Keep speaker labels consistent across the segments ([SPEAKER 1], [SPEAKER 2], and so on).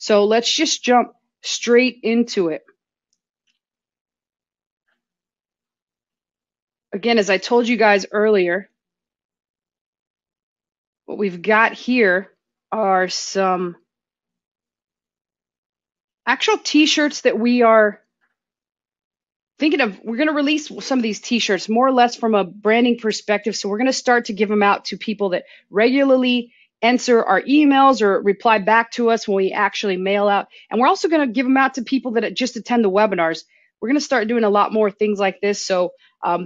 [SPEAKER 1] So let's just jump straight into it. Again, as I told you guys earlier, what we've got here are some actual t-shirts that we are thinking of. We're going to release some of these t-shirts more or less from a branding perspective. So we're going to start to give them out to people that regularly answer our emails or reply back to us when we actually mail out. And we're also going to give them out to people that just attend the webinars. We're going to start doing a lot more things like this. So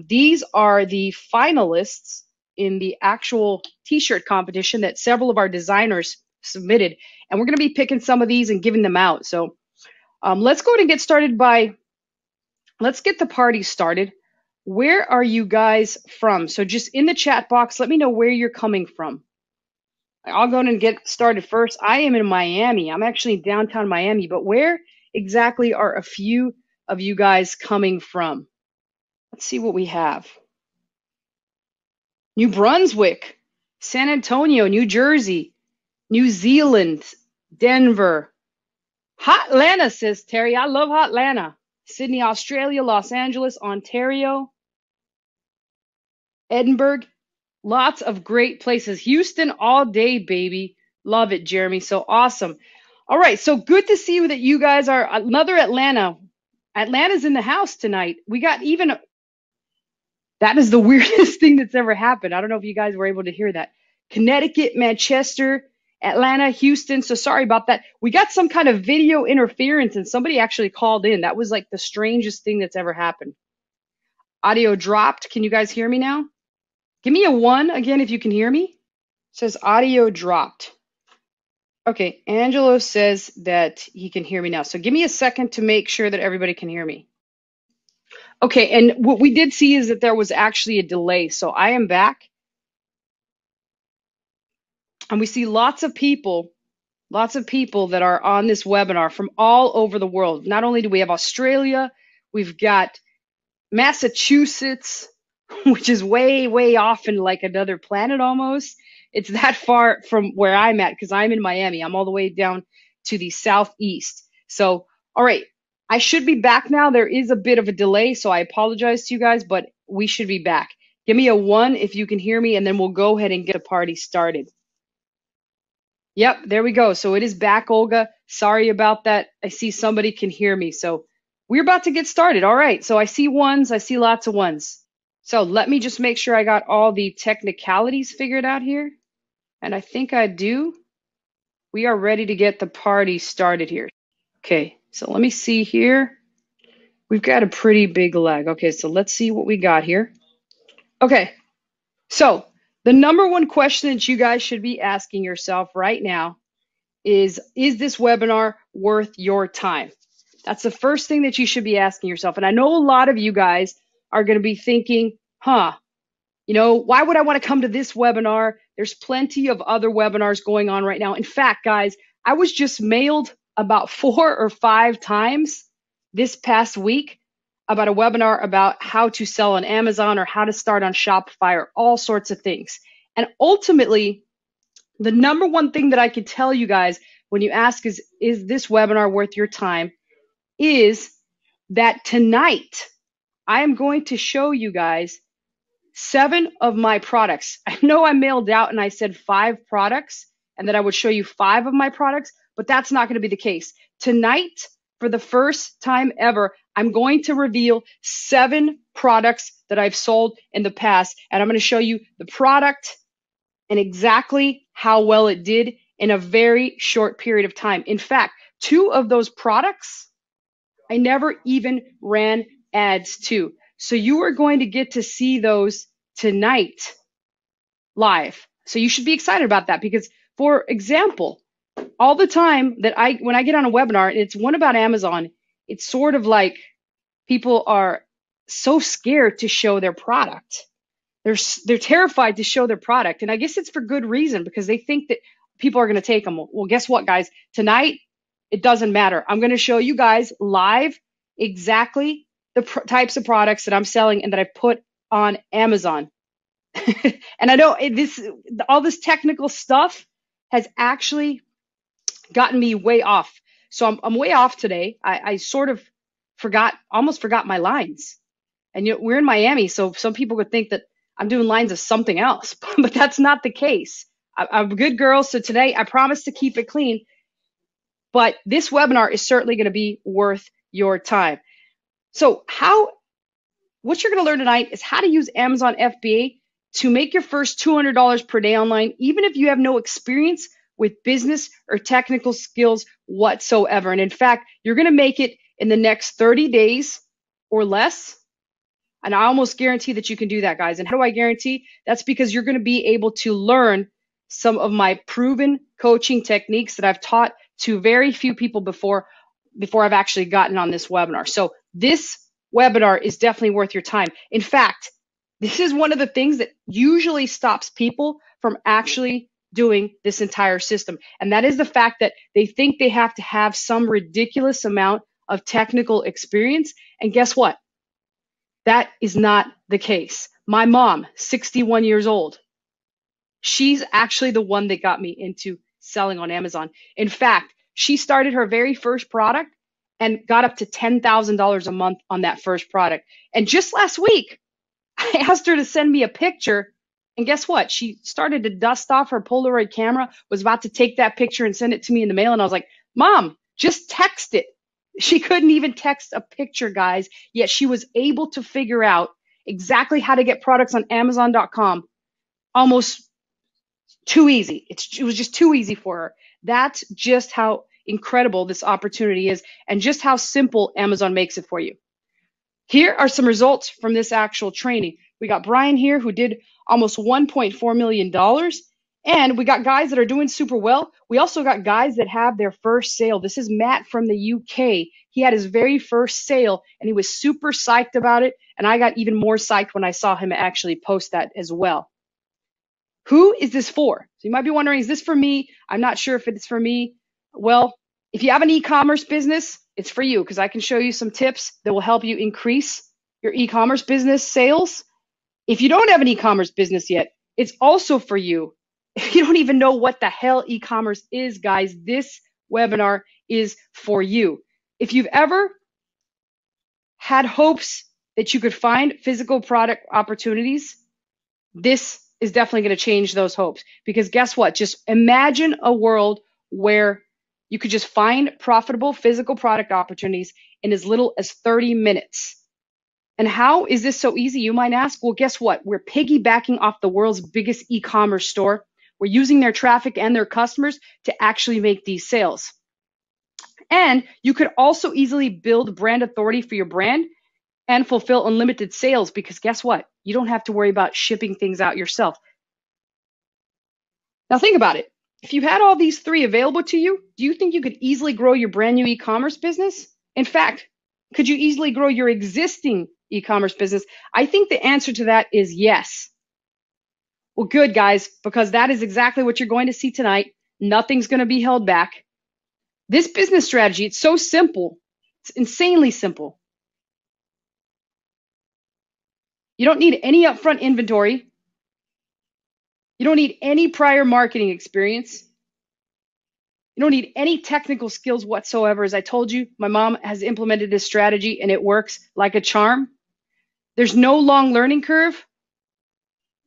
[SPEAKER 1] these are the finalists in the actual t-shirt competition that several of our designers submitted. And we're going to be picking some of these and giving them out. So let's go ahead and get started let's get the party started. Where are you guys from? So just in the chat box, let me know where you're coming from. I'll go ahead and get started first. I am in Miami. I'm actually in downtown Miami, but where exactly are a few of you guys coming from? Let's see what we have. New Brunswick, San Antonio, New Jersey, New Zealand, Denver. Hot Atlanta, says Terry. I love Hot Atlanta. Sydney, Australia, Los Angeles, Ontario, Edinburgh. Lots of great places. Houston all day, baby. Love it, Jeremy. So awesome. All right, so good to see that you guys are another Atlanta. Atlanta's in the house tonight. We got even, that is the weirdest thing that's ever happened. I don't know if you guys were able to hear that. Connecticut, Manchester, Atlanta, Houston. So sorry about that. We got some kind of video interference and somebody actually called in. That was like the strangest thing that's ever happened. Audio dropped. Can you guys hear me now? Give me a 1 again if you can hear me. It says audio dropped. Okay, Angelo says that he can hear me now. So give me a second to make sure that everybody can hear me. Okay, and what we did see is that there was actually a delay. So I am back. And we see lots of people that are on this webinar from all over the world. Not only do we have Australia, we've got Massachusetts, which is way, way off in like another planet almost. It's that far from where I'm at because I'm in Miami. I'm all the way down to the southeast. So, all right, I should be back now. There is a bit of a delay, so I apologize to you guys, but we should be back. Give me a 1 if you can hear me, and then we'll go ahead and get a party started. Yep, there we go. So it is back, Olga. Sorry about that. I see somebody can hear me. So we're about to get started. All right, so I see 1s. I see lots of 1s. So let me just make sure I got all the technicalities figured out here. And I think I do. We are ready to get the party started here. Okay, so let me see here. We've got a pretty big lag. Okay, so let's see what we got here. Okay, so the number one question that you guys should be asking yourself right now is this webinar worth your time? That's the first thing that you should be asking yourself. And I know a lot of you guys are going to be thinking, you know, why would I want to come to this webinar? There's plenty of other webinars going on right now. In fact, guys, I was just mailed about 4 or 5 times this past week about a webinar about how to sell on Amazon or how to start on Shopify or all sorts of things. And ultimately, the number one thing that I could tell you guys when you ask is this webinar worth your time, is that tonight I am going to show you guys 7 of my products. I know I mailed out and I said 5 products and that I would show you 5 of my products, but that's not going to be the case. Tonight, for the first time ever, I'm going to reveal 7 products that I've sold in the past, and I'm going to show you the product and exactly how well it did in a very short period of time. In fact, 2 of those products I never even ran ads to. So you are going to get to see those tonight live. So you should be excited about that because, for example, all the time that when I get on a webinar and it's one about Amazon, it's sort of like people are so scared to show their product. They're terrified to show their product. And I guess it's for good reason because they think that people are going to take them. Well, guess what, guys? Tonight, it doesn't matter. I'm going to show you guys live exactly the types of products that I'm selling and that I've put on Amazon. And I know all this technical stuff has actually gotten me way off. So I'm way off today. I sort of almost forgot my lines. And we're in Miami, so some people would think that I'm doing lines of something else, but that's not the case. I'm a good girl, so today I promise to keep it clean. But this webinar is certainly going to be worth your time. So what you're going to learn tonight is how to use Amazon FBA to make your first $200 per day online, even if you have no experience with business or technical skills whatsoever. And in fact, you're going to make it in the next 30 days or less. And I almost guarantee that you can do that, guys. And how do I guarantee? That's because you're going to be able to learn some of my proven coaching techniques that I've taught to very few people before I've actually gotten on this webinar. So this webinar is definitely worth your time. In fact, this is one of the things that usually stops people from actually doing this entire system. And that is the fact that they think they have to have some ridiculous amount of technical experience. And guess what? That is not the case. My mom, 61 years old, she's actually the one that got me into selling on Amazon. In fact, she started her very first product and got up to $10,000 a month on that first product. And just last week, I asked her to send me a picture. And guess what? She started to dust off her Polaroid camera, was about to take that picture and send it to me in the mail. And I was like, Mom, just text it. She couldn't even text a picture, guys, yet she was able to figure out exactly how to get products on Amazon.com almost too easy. It was just too easy for her. That's just how incredible this opportunity is and just how simple Amazon makes it for you. Here are some results from this actual training. We got Brian here who did almost $1.4 million. And we got guys that are doing super well. We also got guys that have their first sale. This is Matt from the UK. He had his very first sale and he was super psyched about it. And I got even more psyched when I saw him actually post that as well. Who is this for? So you might be wondering, is this for me? I'm not sure if it's for me. Well, if you have an e-commerce business, it's for you because I can show you some tips that will help you increase your e-commerce business sales. If you don't have an e-commerce business yet, it's also for you. If you don't even know what the hell e-commerce is, guys, this webinar is for you. If you've ever had hopes that you could find physical product opportunities, this is definitely going to change those hopes. Because guess what? Just imagine a world where you could just find profitable physical product opportunities in as little as 30 minutes. And how is this so easy, you might ask? Well, guess what? We're piggybacking off the world's biggest e-commerce store. We're using their traffic and their customers to actually make these sales. And you could also easily build brand authority for your brand and fulfill unlimited sales because guess what? You don't have to worry about shipping things out yourself. Now think about it. If you had all these three available to you, do you think you could easily grow your brand new e-commerce business? In fact, could you easily grow your existing e-commerce business? I think the answer to that is yes. Well, good, guys, because that is exactly what you're going to see tonight. Nothing's going to be held back. This business strategy, it's so simple. It's insanely simple. You don't need any upfront inventory. You don't need any prior marketing experience. You don't need any technical skills whatsoever. As I told you, my mom has implemented this strategy and it works like a charm. There's no long learning curve.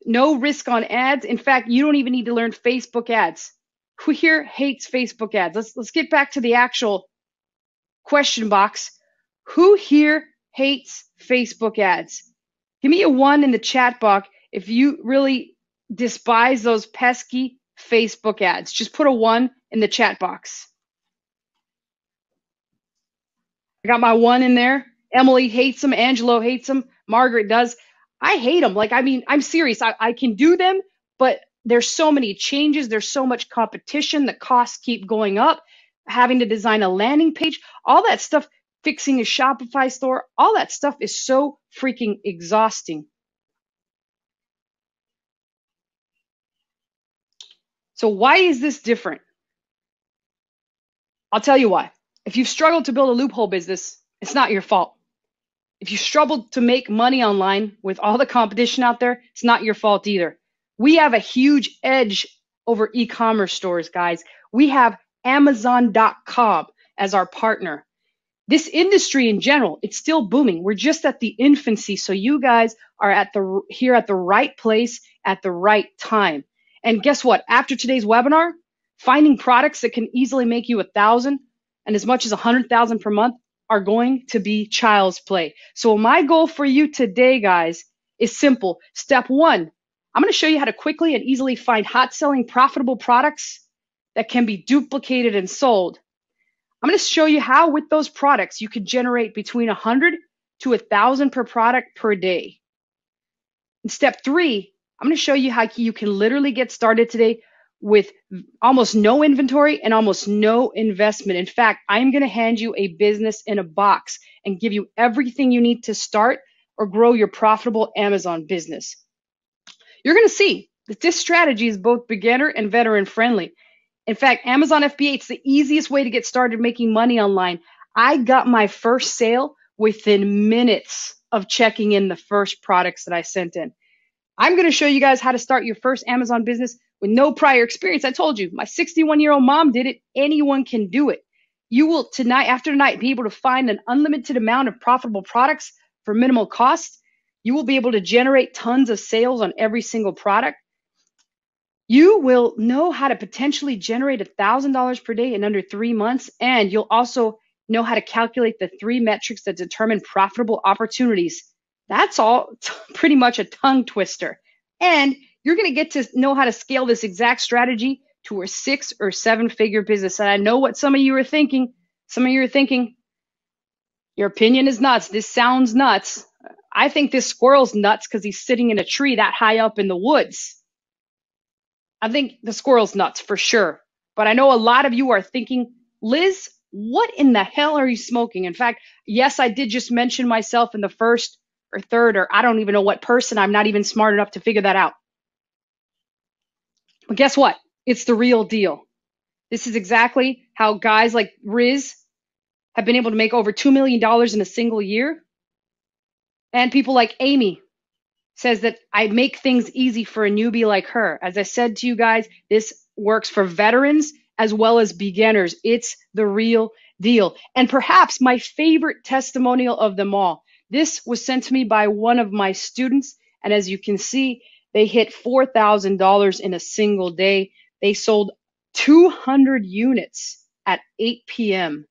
[SPEAKER 1] No risk on ads. In fact, you don't even need to learn Facebook ads. Who here hates Facebook ads? Let's get back to the actual question box. Who here hates Facebook ads? Give me a 1 in the chat box if you really despise those pesky Facebook ads. Just put a 1 in the chat box. I got my 1 in there. Emily hates them. Angelo hates them. Margaret does. I hate them. I'm serious. I can do them, but there's so many changes. There's so much competition. The costs keep going up. Having to design a landing page, all that stuff, fixing a Shopify store, all that stuff is so freaking exhausting. So why is this different? I'll tell you why. If you've struggled to build a loophole business, it's not your fault. If you struggled to make money online with all the competition out there, it's not your fault either. We have a huge edge over e-commerce stores, guys. We have Amazon.com. as our partner. This industry in general, it's still booming. We're just at the infancy. So you guys are here at the right place at the right time. And guess what? After today's webinar, finding products that can easily make you 1,000 and as much as 100,000 per month are going to be child's play. So my goal for you today, guys, is simple. Step one, I'm going to show you how to quickly and easily find hot selling profitable products that can be duplicated and sold. I'm going to show you how with those products you can generate between 100 to 1,000 per product per day. In step three, I'm going to show you how you can literally get started today with almost no inventory and almost no investment. In fact, I'm going to hand you a business in a box and give you everything you need to start or grow your profitable Amazon business. You're going to see that this strategy is both beginner and veteran friendly. In fact, Amazon FBA, it's the easiest way to get started making money online. I got my first sale within minutes of checking in the first products that I sent in. I'm going to show you guys how to start your first Amazon business with no prior experience. I told you, my 61-year-old mom did it. Anyone can do it. You will after tonight, be able to find an unlimited amount of profitable products for minimal cost. You will be able to generate tons of sales on every single product. You will know how to potentially generate $1,000 per day in under 3 months, and you'll also know how to calculate the 3 metrics that determine profitable opportunities. That's all pretty much a tongue twister. And you're going to get to know how to scale this exact strategy to a 6 or 7-figure business. And I know what some of you are thinking. Some of you are thinking, your opinion is nuts. This sounds nuts. I think this squirrel's nuts because he's sitting in a tree that high up in the woods. I think the squirrel's nuts for sure. But I know a lot of you are thinking, Liz, what in the hell are you smoking? In fact, yes, I did just mention myself in the first or third, or I don't even know what person. I'm not even smart enough to figure that out. But guess what? It's the real deal. This is exactly how guys like Riz have been able to make over $2 million in a single year. And people like Amy says that I make things easy for a newbie like her. As I said to you guys, this works for veterans as well as beginners. It's the real deal. And perhaps my favorite testimonial of them all. This was sent to me by one of my students. And as you can see, they hit $4,000 in a single day. They sold 200 units at 8 p.m.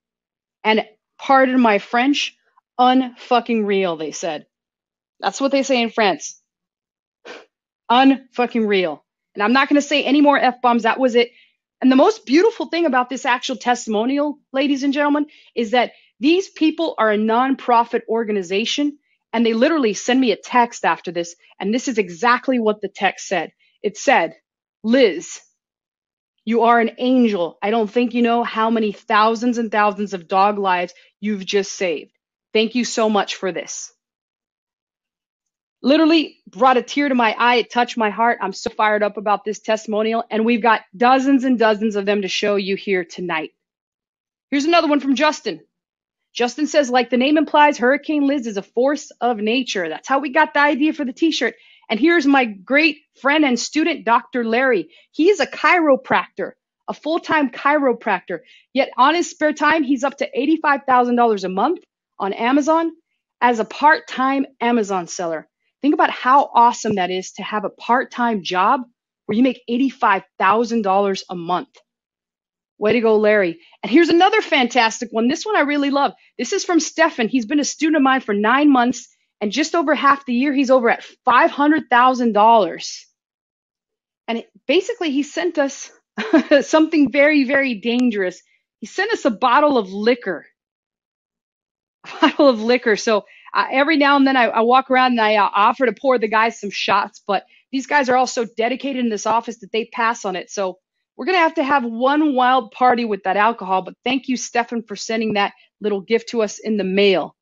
[SPEAKER 1] And pardon my French, unfucking real, they said. That's what they say in France. Unfucking real. And I'm not going to say any more F-bombs. That was it. And the most beautiful thing about this actual testimonial, ladies and gentlemen, is that these people are a nonprofit organization, and they literally send me a text after this. And this is exactly what the text said. It said, Liz, you are an angel. I don't think you know how many thousands and thousands of dog lives you've just saved. Thank you so much for this. Literally brought a tear to my eye. It touched my heart. I'm so fired up about this testimonial, and we've got dozens and dozens of them to show you here tonight. Here's another one from Justin. Justin says, like the name implies, Hurricane Liz is a force of nature. That's how we got the idea for the t-shirt. And here's my great friend and student, Dr. Larry. He is a chiropractor, a full-time chiropractor. Yet on his spare time, he's up to $85,000 a month on Amazon as a part-time Amazon seller. Think about how awesome that is to have a part-time job where you make $85,000 a month. Way to go, Larry. And here's another fantastic one. This one I really love. This is from Stefan. He's been a student of mine for 9 months, and just over half the year, he's over at $500,000. And basically, he sent us something very, very dangerous. He sent us a bottle of liquor. A bottle of liquor. So every now and then I walk around and I offer to pour the guys some shots, but these guys are all so dedicated in this office that they pass on it. So we're going to have one wild party with that alcohol, but thank you, Stefan, for sending that little gift to us in the mail.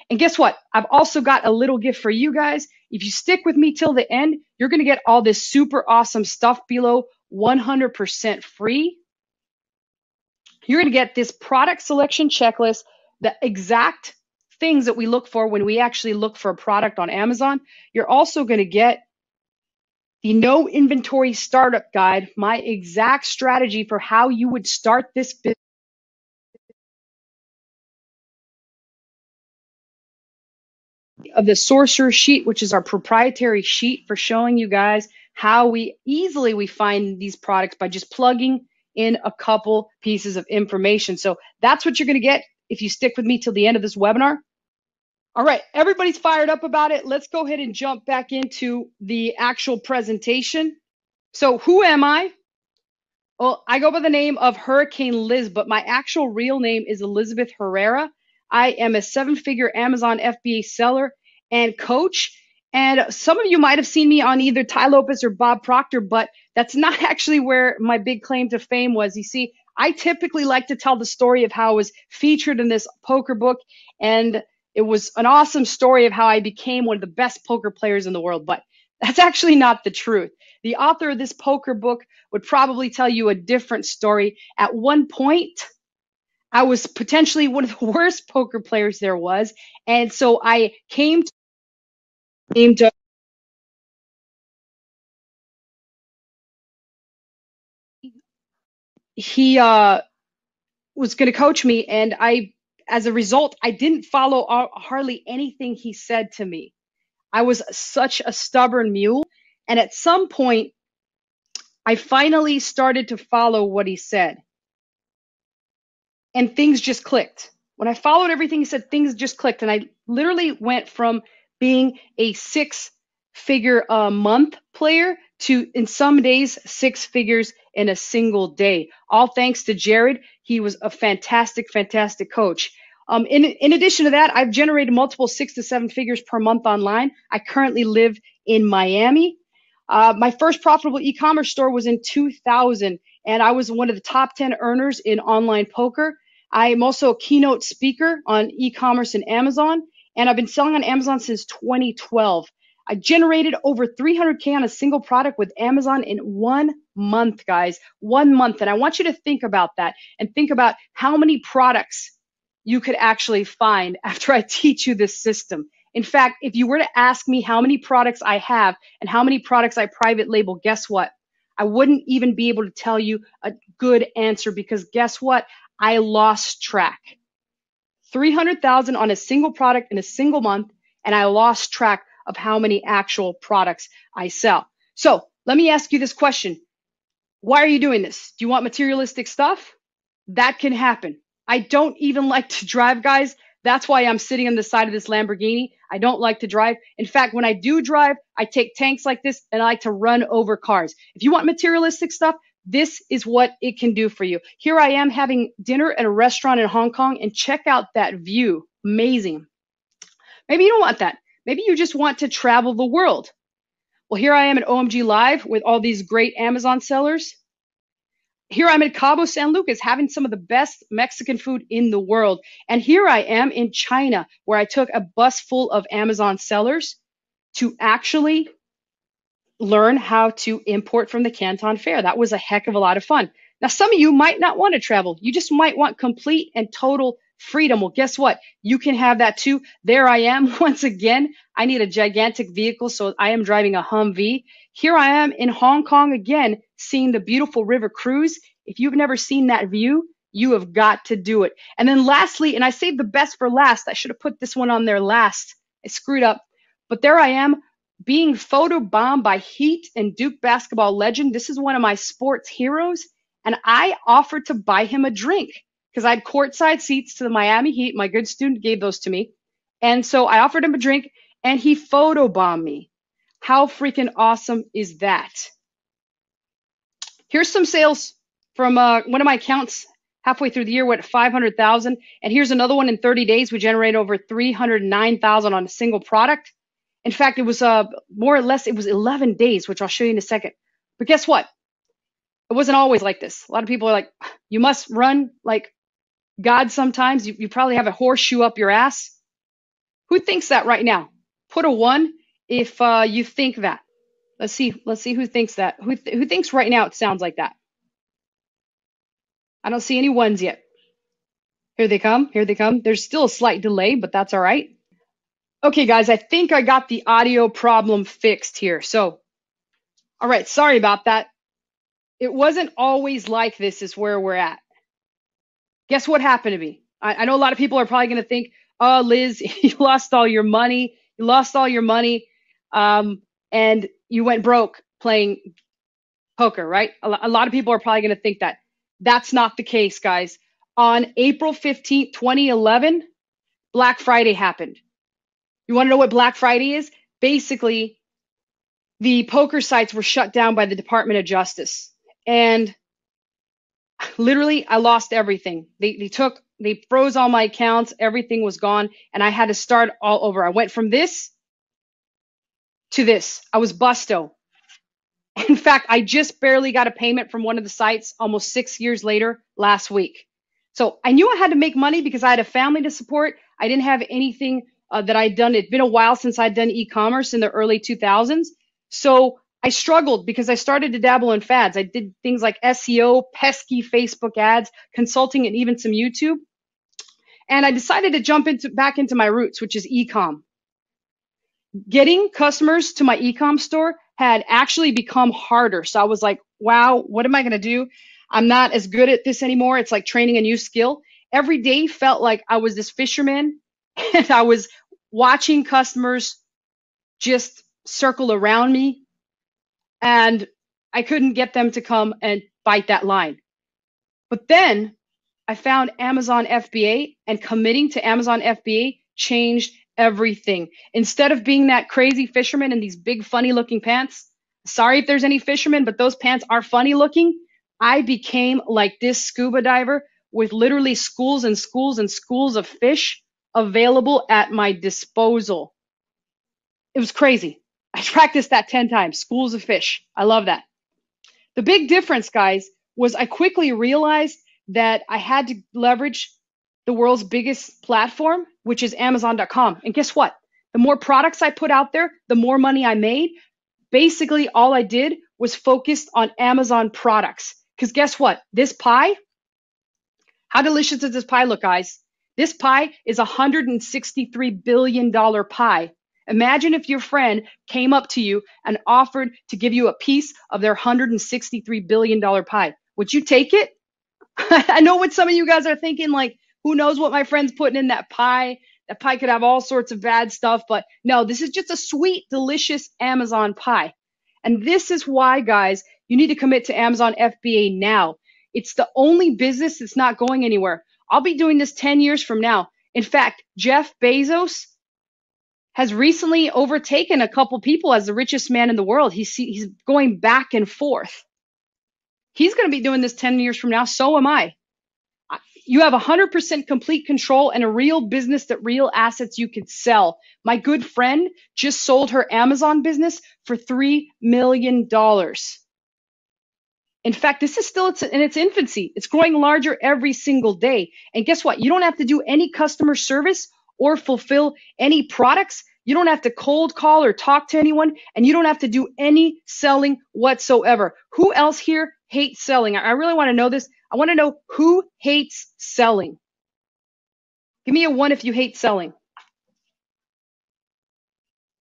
[SPEAKER 1] And guess what? I've also got a little gift for you guys. If you stick with me till the end, you're going to get all this super awesome stuff below 100% free. You're going to get this product selection checklist, the exact things that we look for when we actually look for a product on Amazon. You're also going to get the no inventory startup guide, my exact strategy for how you would start this business of the sorcerer sheet, which is our proprietary sheet for showing you guys how we find these products by just plugging in a couple pieces of information. So that's what you're going to get if you stick with me till the end of this webinar. All right, everybody's fired up about it. Let's go ahead and jump back into the actual presentation. So who am I? Well, I go by the name of Hurricane Liz, but my actual real name is Elizabeth Herrera. I am a 7-figure Amazon FBA seller and coach. And some of you might have seen me on either Tai Lopez or Bob Proctor, but that's not actually where my big claim to fame was. You see, I typically like to tell the story of how I was featured in this poker book, and it was an awesome story of how I became one of the best poker players in the world, but that's actually not the truth. The author of this poker book would probably tell you a different story. At one point, I was potentially one of the worst poker players there was, and so I came to he was going to coach me, and as a result, I didn't follow hardly anything he said to me. I was such a stubborn mule, and at some point, I finally started to follow what he said, and things just clicked. When I followed everything he said, things just clicked, and I literally went from being a 6-figure a month player to, in some days, 6 figures in a single day. All thanks to Jared. He was a fantastic, fantastic coach. In addition to that, I've generated multiple 6 to 7 figures per month online. I currently live in Miami. My first profitable e-commerce store was in 2000, and I was one of the top 10 earners in online poker. I am also a keynote speaker on e-commerce and Amazon, and I've been selling on Amazon since 2012. I generated over 300K on a single product with Amazon in 1 month, guys. 1 month. And I want you to think about that and think about how many products you could actually find after I teach you this system. In fact, if you were to ask me how many products I have and how many products I private label, guess what? I wouldn't even be able to tell you a good answer, because guess what? I lost track. 300,000 on a single product in a single month, and I lost track of how many actual products I sell. So let me ask you this question. Why are you doing this? Do you want materialistic stuff? That can happen. I don't even like to drive, guys. That's why I'm sitting on the side of this Lamborghini. I don't like to drive. In fact, when I do drive, I take tanks like this and I like to run over cars. If you want materialistic stuff, this is what it can do for you. Here I am having dinner at a restaurant in Hong Kong, and check out that view. Amazing. Maybe you don't want that. Maybe you just want to travel the world. Well, here I am at OMG Live with all these great Amazon sellers. Here I'm at Cabo San Lucas having some of the best Mexican food in the world. And here I am in China, where I took a bus full of Amazon sellers to actually learn how to import from the Canton Fair. That was a heck of a lot of fun. Now, some of you might not want to travel. You just might want complete and total freedom. Well, guess what? You can have that too. There I am once again. I need a gigantic vehicle, so I am driving a Humvee. Here I am in Hong Kong again, seeing the beautiful river cruise. If you've never seen that view, you have got to do it. And then lastly, and I saved the best for last. I should have put this one on there last. I screwed up. But there I am being photobombed by Heat and Duke basketball legend. This is one of my sports heroes. And I offered to buy him a drink because I had courtside seats to the Miami Heat. My good student gave those to me. And so I offered him a drink and he photobombed me. How freaking awesome is that? Here's some sales from one of my accounts halfway through the year. We're at 500,000. And here's another one in 30 days. We generated over 309,000 on a single product. In fact, it was more or less, it was 11 days, which I'll show you in a second. But guess what? It wasn't always like this. A lot of people are like, you must run like God sometimes. You probably have a horseshoe up your ass. Who thinks that right now? Put a 1 if you think that. Let's see who thinks that. Who thinks right now it sounds like that? I don't see any 1s yet. Here they come. Here they come. There's still a slight delay, but that's all right. Okay, guys, I think I got the audio problem fixed here. So, all right, sorry about that. It wasn't always like this is where we're at. Guess what happened to me? I know a lot of people are probably going to think, oh, Liz, you lost all your money. You lost all your money, and you went broke playing poker, right? A lot of people are probably going to think that. That's not the case, guys. On April 15th, 2011, Black Friday happened. You want to know what Black Friday is? Basically, the poker sites were shut down by the Department of Justice. And literally, I lost everything. They froze all my accounts. Everything was gone. And I had to start all over. I went from this to this. I was busto. In fact, I just barely got a payment from one of the sites almost 6 years later last week. So I knew I had to make money because I had a family to support. I didn't have anything that I'd done. It'd been a while since I'd done e-commerce in the early 2000s. So I struggled because I started to dabble in fads. I did things like SEO, pesky Facebook ads, consulting, and even some YouTube. And I decided to jump back into my roots, which is e-com. Getting customers to my e-com store had actually become harder. So I was like, wow, what am I going to do? I'm not as good at this anymore. It's like training a new skill. Every day felt like I was this fisherman and I was watching customers just circle around me and I couldn't get them to come and bite that line. But then I found Amazon FBA, and committing to Amazon FBA changed everything. Instead of being that crazy fisherman in these big funny looking pants, sorry if there's any fishermen, but those pants are funny looking. I became like this scuba diver with literally schools and schools and schools of fish available at my disposal. It was crazy. I practiced that 10 times, schools of fish. I love that. The big difference, guys, was I quickly realized that I had to leverage the world's biggest platform, which is Amazon.com. And guess what? The more products I put out there, the more money I made. Basically, all I did was focused on Amazon products. Because guess what? This pie, how delicious does this pie look, guys? This pie is a $163 billion pie. Imagine if your friend came up to you and offered to give you a piece of their $163 billion pie. Would you take it? I know what some of you guys are thinking, like, who knows what my friend's putting in that pie? That pie could have all sorts of bad stuff, but no, this is just a sweet, delicious Amazon pie. And this is why, guys, you need to commit to Amazon FBA now. It's the only business that's not going anywhere. I'll be doing this 10 years from now. In fact, Jeff Bezos has recently overtaken a couple people as the richest man in the world. He's going back and forth. He's going to be doing this 10 years from now. So am I. You have 100% complete control and a real business that real assets you could sell. My good friend just sold her Amazon business for $3 million. In fact, this is still in its infancy. It's growing larger every single day. And guess what? You don't have to do any customer service or fulfill any products. You don't have to cold call or talk to anyone, and you don't have to do any selling whatsoever. Who else here hates selling? I really want to know this. I want to know who hates selling. Give me a 1 if you hate selling.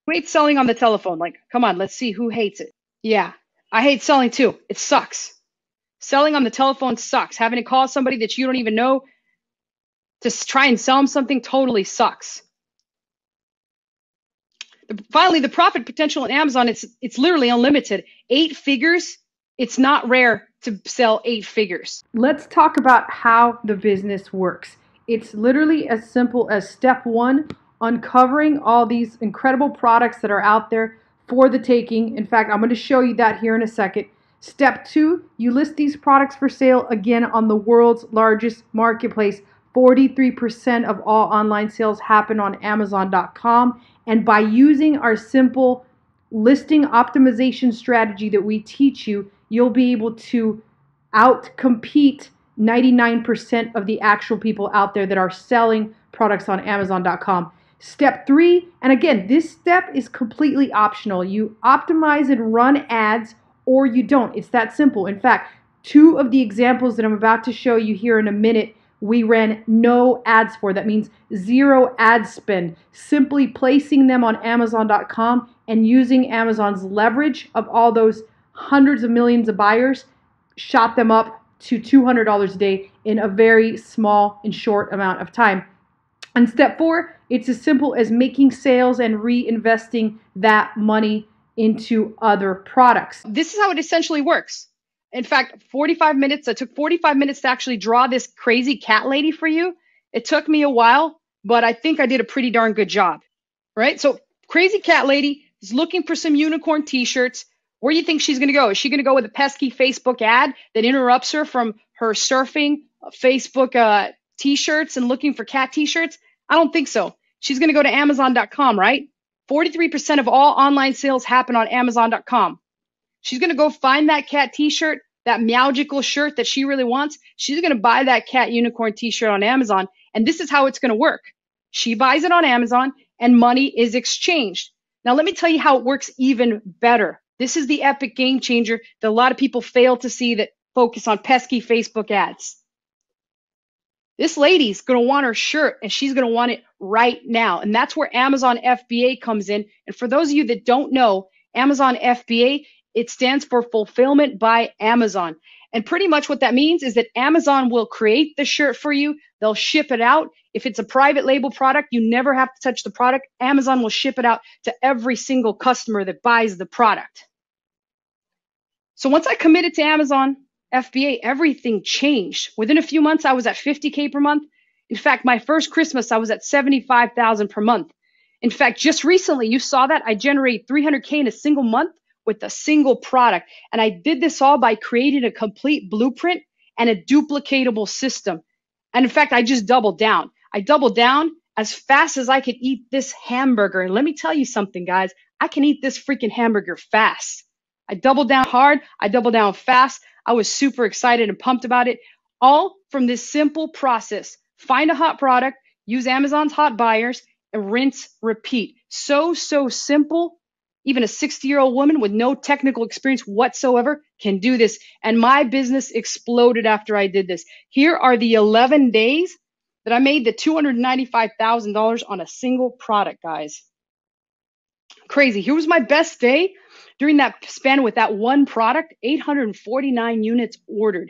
[SPEAKER 1] Who hates selling on the telephone? Like, come on, let's see who hates it. Yeah, I hate selling too. It sucks. Selling on the telephone sucks. Having to call somebody that you don't even know to try and sell them something totally sucks. Finally, the profit potential in Amazon, it's literally unlimited. 8 figures, it's not rare to sell 8 figures.
[SPEAKER 2] Let's talk about how the business works. It's literally as simple as step 1, uncovering all these incredible products that are out there for the taking. In fact, I'm going to show you that here in a second. Step 2, you list these products for sale again on the world's largest marketplace. 43% of all online sales happen on Amazon.com. And by using our simple listing optimization strategy that we teach you, you'll be able to outcompete 99% of the actual people out there that are selling products on Amazon.com. Step 3, and again, this step is completely optional. You optimize and run ads or you don't. It's that simple. In fact, 2 of the examples that I'm about to show you here in a minute, we ran no ads for. That means 0 ad spend. Simply placing them on Amazon.com and using Amazon's leverage of all those hundreds of millions of buyers shot them up to $200 a day in a very small and short amount of time. And step 4, it's as simple as making sales and reinvesting that money into other products.
[SPEAKER 1] This is how it essentially works. In fact, 45 minutes, it took 45 minutes to actually draw this crazy cat lady for you. It took me a while, but I think I did a pretty darn good job, right? So crazy cat lady is looking for some unicorn t-shirts. Where do you think she's going to go? Is she going to go with a pesky Facebook ad that interrupts her from her surfing Facebook t-shirts and looking for cat t-shirts? I don't think so. She's going to go to Amazon.com, right? 43% of all online sales happen on Amazon.com. She's going to go find that cat t-shirt, that Meowgical shirt that she really wants. She's going to buy that cat unicorn t-shirt on Amazon. And this is how it's going to work. She buys it on Amazon and money is exchanged. Now, let me tell you how it works even better. This is the epic game changer that a lot of people fail to see that focus on pesky Facebook ads. This lady's going to want her shirt and she's going to want it right now. And that's where Amazon FBA comes in. And for those of you that don't know, Amazon FBA, it stands for Fulfillment by Amazon. And pretty much what that means is that Amazon will create the shirt for you. They'll ship it out. If it's a private label product, you never have to touch the product. Amazon will ship it out to every single customer that buys the product. So once I committed to Amazon FBA, everything changed. Within a few months, I was at 50K per month. In fact, my first Christmas, I was at 75,000 per month. In fact, just recently, you saw that I generated 300K in a single month with a single product. And I did this all by creating a complete blueprint and a duplicatable system. And in fact, I just doubled down. I doubled down as fast as I could eat this hamburger. And let me tell you something, guys, I can eat this freaking hamburger fast. I doubled down hard. I doubled down fast. I was super excited and pumped about it. All from this simple process. Find a hot product, use Amazon's hot buyers, and rinse, repeat. So simple. Even a 60-year-old woman with no technical experience whatsoever can do this. And my business exploded after I did this. Here are the 11 days that I made the $295,000 on a single product, guys. Crazy. Here was my best day. During that span with that one product, 849 units ordered.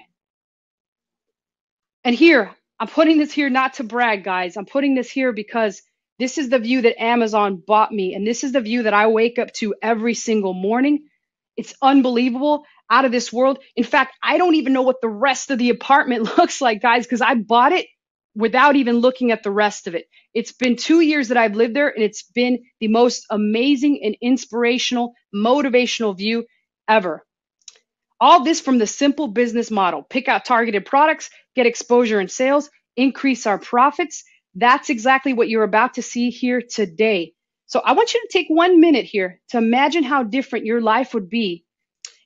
[SPEAKER 1] And here, I'm putting this here not to brag, guys. I'm putting this here because this is the view that Amazon bought me. And this is the view that I wake up to every single morning. It's unbelievable, out of this world. In fact, I don't even know what the rest of the apartment looks like, guys, because I bought it without even looking at the rest of it. It's been 2 years that I've lived there, and it's been the most amazing and inspirational, motivational view ever. All this from the simple business model. Pick out targeted products, get exposure and sales, increase our profits. That's exactly what you're about to see here today. So I want you to take 1 minute here to imagine how different your life would be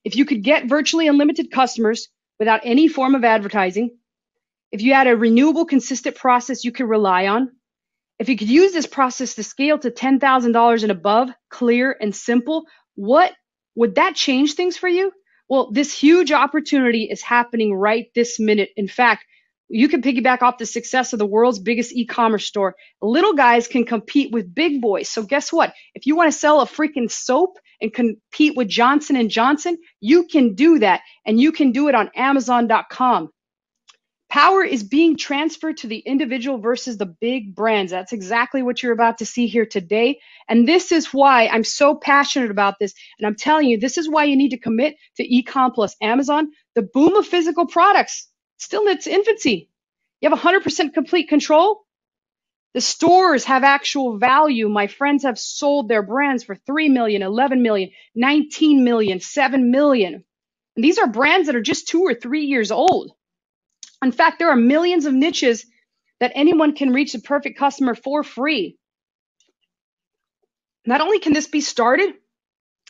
[SPEAKER 1] if you could get virtually unlimited customers without any form of advertising, if you had a renewable, consistent process you could rely on, if you could use this process to scale to $10,000 and above, clear and simple, what would that change things for you? Well, this huge opportunity is happening right this minute. In fact, you can piggyback off the success of the world's biggest e-commerce store. Little guys can compete with big boys. So guess what? If you want to sell a freaking soap and compete with Johnson & Johnson, you can do that. And you can do it on Amazon.com. Power is being transferred to the individual versus the big brands. That's exactly what you're about to see here today. And this is why I'm so passionate about this. And I'm telling you, this is why you need to commit to e-com plus Amazon. The boom of physical products, still in its infancy. You have 100% complete control. The stores have actual value. My friends have sold their brands for 3 million, 11 million, 19 million, 7 million. And these are brands that are just 2 or 3 years old. In fact, there are millions of niches that anyone can reach the perfect customer for free. Not only can this be started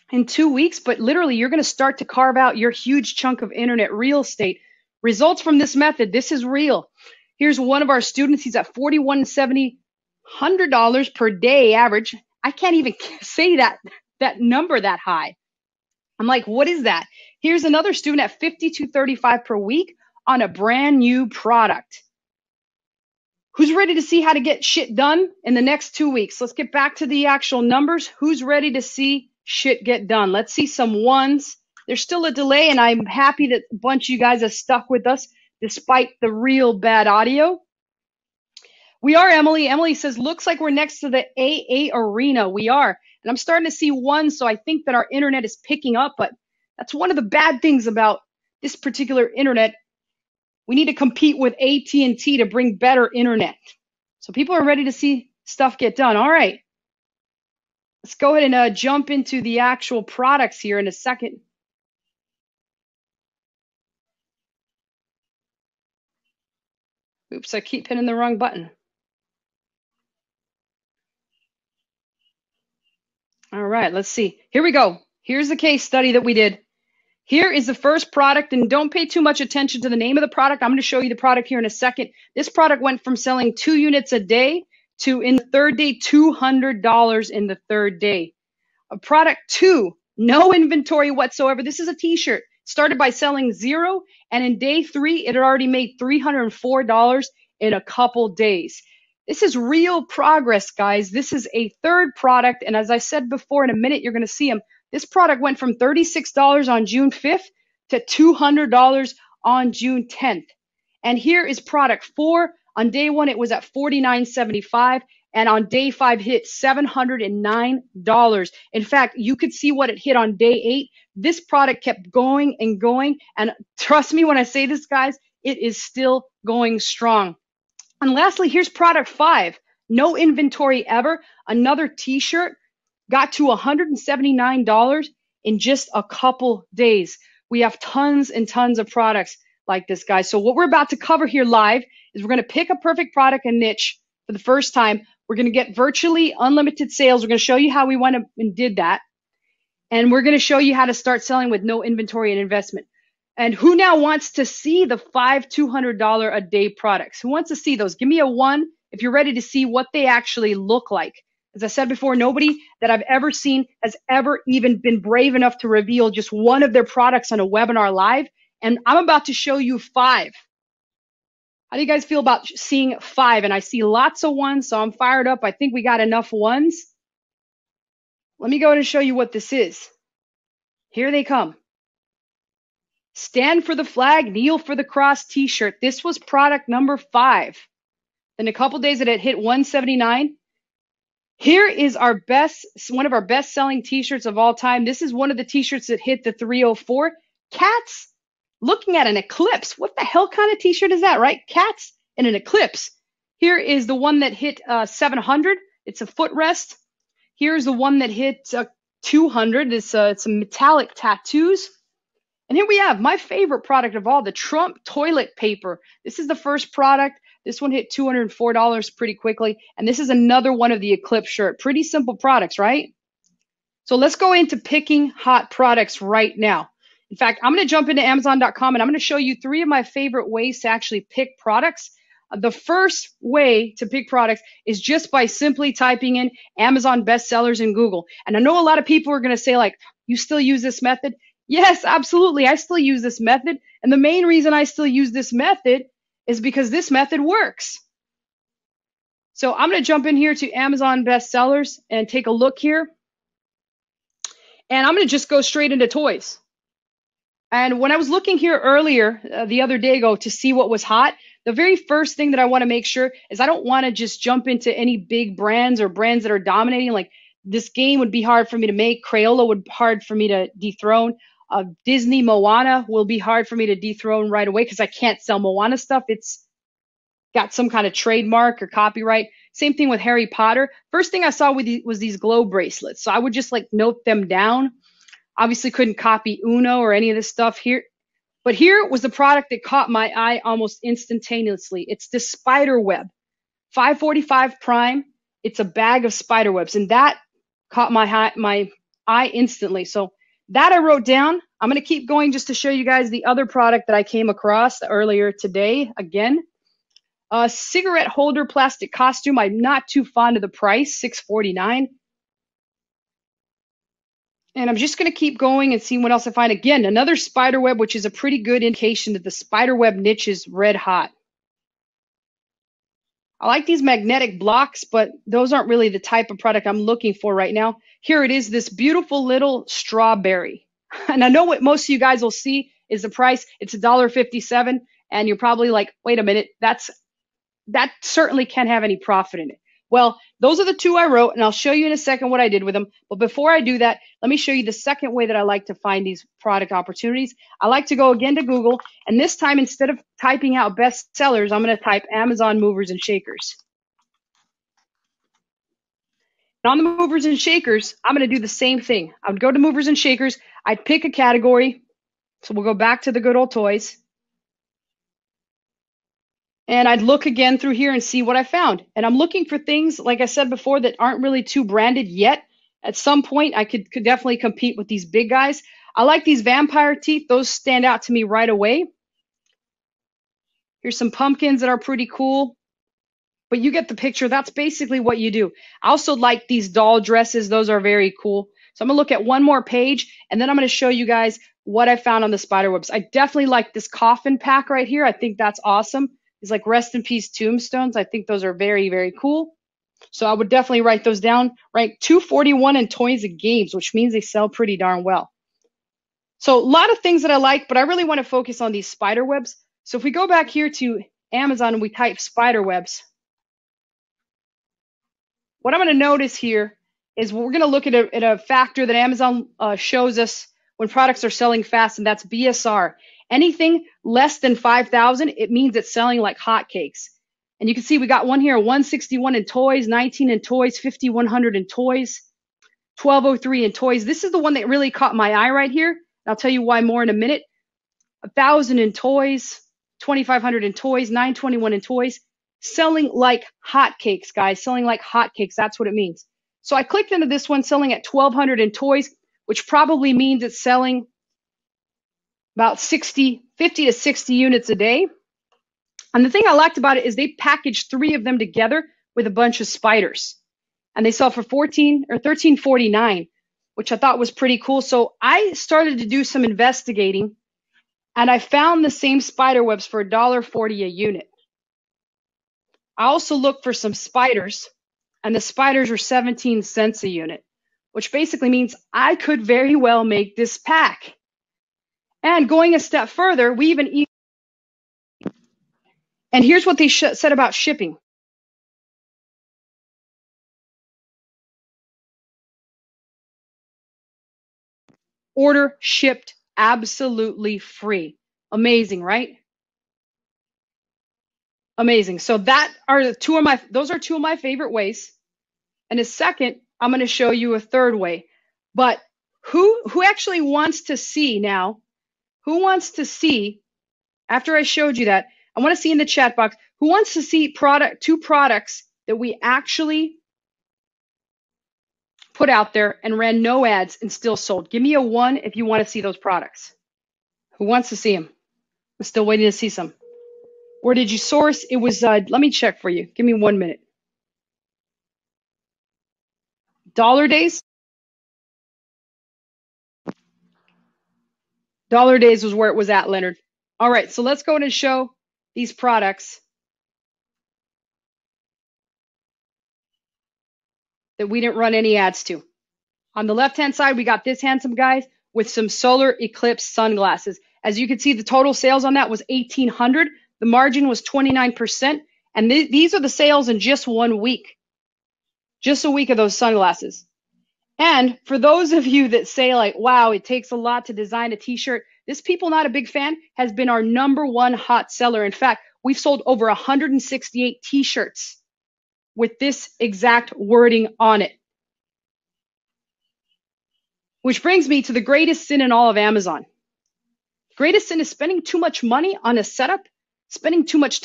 [SPEAKER 1] in 2 weeks, but literally you're going to start to carve out your huge chunk of internet real estate. Results from this method, this is real. Here's one of our students. He's at $41.70, $100 per day average. I can't even say that number that high. I'm like, what is that? Here's another student at $52.35 per week on a brand new product. Who's ready to see how to get shit done in the next 2 weeks? Let's get back to the actual numbers. Who's ready to see shit get done? Let's see some ones. There's still a delay, and I'm happy that a bunch of you guys have stuck with us despite the real bad audio. We are, Emily. Emily says, looks like we're next to the AA Arena. We are. And I'm starting to see one, so I think that our internet is picking up, but that's one of the bad things about this particular internet. We need to compete with AT&T to bring better internet. So people are ready to see stuff get done. All right. Let's go ahead and jump into the actual products here in a second. Oops, I keep hitting the wrong button. All right, let's see. Here we go. Here's the case study that we did. Here is the first product, and don't pay too much attention to the name of the product. I'm going to show you the product here in a second. This product went from selling 2 units a day to, in the third day, $200 in the third day. A product 2, no inventory whatsoever. This is a t-shirt. Started by selling 0, and in day 3, it had already made $304 in a couple days. This is real progress, guys. This is a third product, and as I said before, in a minute, you're going to see them. This product went from $36 on June 5th to $200 on June 10th. And here is product 4. On day 1, it was at $49.75. And on day 5, hit $709. In fact, you could see what it hit on day 8. This product kept going and going. And trust me when I say this, guys, it is still going strong. And lastly, here's product 5. No inventory ever. Another t-shirt. Got to $179 in just a couple days. We have tons and tons of products like this, guys. So what we're about to cover here live is we're going to pick a perfect product and niche for the first time. We're going to get virtually unlimited sales. We're going to show you how we went and did that. And we're going to show you how to start selling with no inventory and investment. And who now wants to see the 5 $200 a day products? Who wants to see those? Give me a 1 if you're ready to see what they actually look like. As I said before, nobody that I've ever seen has ever even been brave enough to reveal just one of their products on a webinar live. And I'm about to show you 5. How do you guys feel about seeing 5? And I see lots of 1s, so I'm fired up. I think we got enough 1s. Let me go ahead and show you what this is. Here they come. Stand for the flag, kneel for the cross t-shirt. This was product number 5. In a couple days, it had hit $179. Here is one of our best selling t-shirts of all time. This is one of the t-shirts that hit the 304. Cats looking at an eclipse. What the hell kind of t-shirt is that, right? Cats in an eclipse. Here is the one that hit 700. It's a footrest. Here's the one that hit 200. It's some metallic tattoos. And here we have my favorite product of all, the Trump toilet paper. This is the first product. This one hit $204 pretty quickly. And this is another one of the Eclipse shirt. Pretty simple products, right? So let's go into picking hot products right now. In fact, I'm going to jump into Amazon.com and I'm going to show you 3 of my favorite ways to actually pick products. The first way to pick products is just by simply typing in Amazon bestsellers in Google. And I know a lot of people are going to say, like, you still use this method? Yes, absolutely. I still use this method. And the main reason I still use this method is because this method works. So I'm going to jump in here to Amazon bestsellers and take a look here. And I'm going to just go straight into toys. And when I was looking here earlier, the other day ago, to see what was hot, the very first thing that I want to make sure is I don't want to just jump into any big brands or brands that are dominating. Like, this game would be hard for me to make. Crayola would be hard for me to dethrone. Disney Moana will be hard for me to dethrone right away because I can't sell Moana stuff. It's got some kind of trademark or copyright. Same thing with Harry Potter. First thing I saw was these glow bracelets. So I would just like note them down. Obviously couldn't copy Uno or any of this stuff here. But here was the product that caught my eye almost instantaneously. It's the spider web. 545 prime. It's a bag of spider webs. And that caught my eye instantly. So that I wrote down. I'm going to keep going just to show you guys the other product that I came across earlier today. Again, a cigarette holder plastic costume. I'm not too fond of the price, $6.49. And I'm just going to keep going and see what else I find. Again, another spider web, which is a pretty good indication that the spider web niche is red hot. I like these magnetic blocks, but those aren't really the type of product I'm looking for right now. Here it is, this beautiful little strawberry. And I know what most of you guys will see is the price. It's $1.57. And you're probably like, wait a minute, that's that certainly can't have any profit in it. Well, those are the two I wrote, and I'll show you in a second what I did with them. But before I do that, let me show you the second way that I like to find these product opportunities. I like to go again to Google, and this time instead of typing out best sellers, I'm going to type Amazon movers and shakers. And on the movers and shakers, I'm going to do the same thing. I would go to movers and shakers. I'd pick a category. So we'll go back to the good old toys. And I'd look again through here and see what I found. And I'm looking for things, like I said before, that aren't really too branded yet. At some point, I could definitely compete with these big guys. I like these vampire teeth. Those stand out to me right away. Here's some pumpkins that are pretty cool. But you get the picture. That's basically what you do. I also like these doll dresses. Those are very cool. So I'm going to look at one more page, and then I'm going to show you guys what I found on the spiderwebs. I definitely like this coffin pack right here. I think that's awesome. It's like rest in peace tombstones. I think those are very, very cool. So I would definitely write those down. Ranked 241 in Toys and Games, which means they sell pretty darn well. So a lot of things that I like, but I really want to focus on these spider webs. So if we go back here to Amazon and we type spider webs, what I'm going to notice here is we're going to look at a factor that Amazon shows us when products are selling fast, and that's BSR. Anything less than 5,000, it means it's selling like hotcakes. And you can see we got one here, 161 in toys, 19 in toys, 5,100 in toys, 1,203 in toys. This is the one that really caught my eye right here. I'll tell you why more in a minute. 1,000 in toys, 2,500 in toys, 921 in toys. Selling like hotcakes, guys. Selling like hotcakes. That's what it means. So I clicked into this one, selling at 1,200 in toys, which probably means it's selling about 50 to 60 units a day. And the thing I liked about it is they packaged 3 of them together with a bunch of spiders. And they sell for $13.49, which I thought was pretty cool. So I started to do some investigating, and I found the same spider webs for $1.40 a unit. I also looked for some spiders, and the spiders were 17 cents a unit, which basically means I could very well make this pack. And going a step further, we even and here's what they said about shipping. Order shipped absolutely free. Amazing, right? Amazing. So that are those are two of my favorite ways. And a second, I'm going to show you a third way. But who actually wants to see now? Who wants to see, after I showed you that, I want to see in the chat box, who wants to see two products that we actually put out there and ran no ads and still sold? Give me a 1 if you want to see those products. Who wants to see them? I'm still waiting to see some. Where did you source? It was, let me check for you. Give me 1 minute. Dollar Days? Dollar Days was where it was at, Leonard. All right, so let's go ahead and show these products that we didn't run any ads to. On the left-hand side, we got this handsome guy with some solar eclipse sunglasses. As you can see, the total sales on that was $1,800. The margin was 29%. And these are the sales in just 1 week. Just a week of those sunglasses. And for those of you that say like, wow, it takes a lot to design a t-shirt, this People Not a Big Fan has been our #1 hot seller. In fact, we've sold over 168 t-shirts with this exact wording on it. Which brings me to the greatest sin in all of Amazon. Greatest sin is spending too much money on a setup, spending too much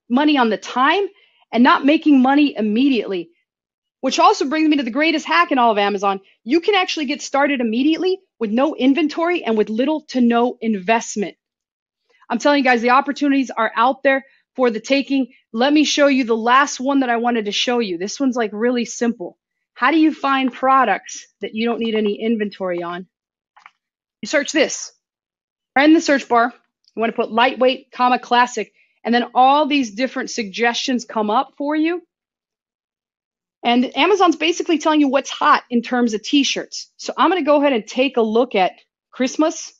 [SPEAKER 1] money on the time, and not making money immediately. Which also brings me to the greatest hack in all of Amazon. You can actually get started immediately with no inventory and with little to no investment. I'm telling you guys, the opportunities are out there for the taking. Let me show you the last one that I wanted to show you. This one's like really simple. How do you find products that you don't need any inventory on? You search this. Right in the search bar, you want to put lightweight, classic, and then all these different suggestions come up for you. And Amazon's basically telling you what's hot in terms of t-shirts. So I'm going to go ahead and take a look at Christmas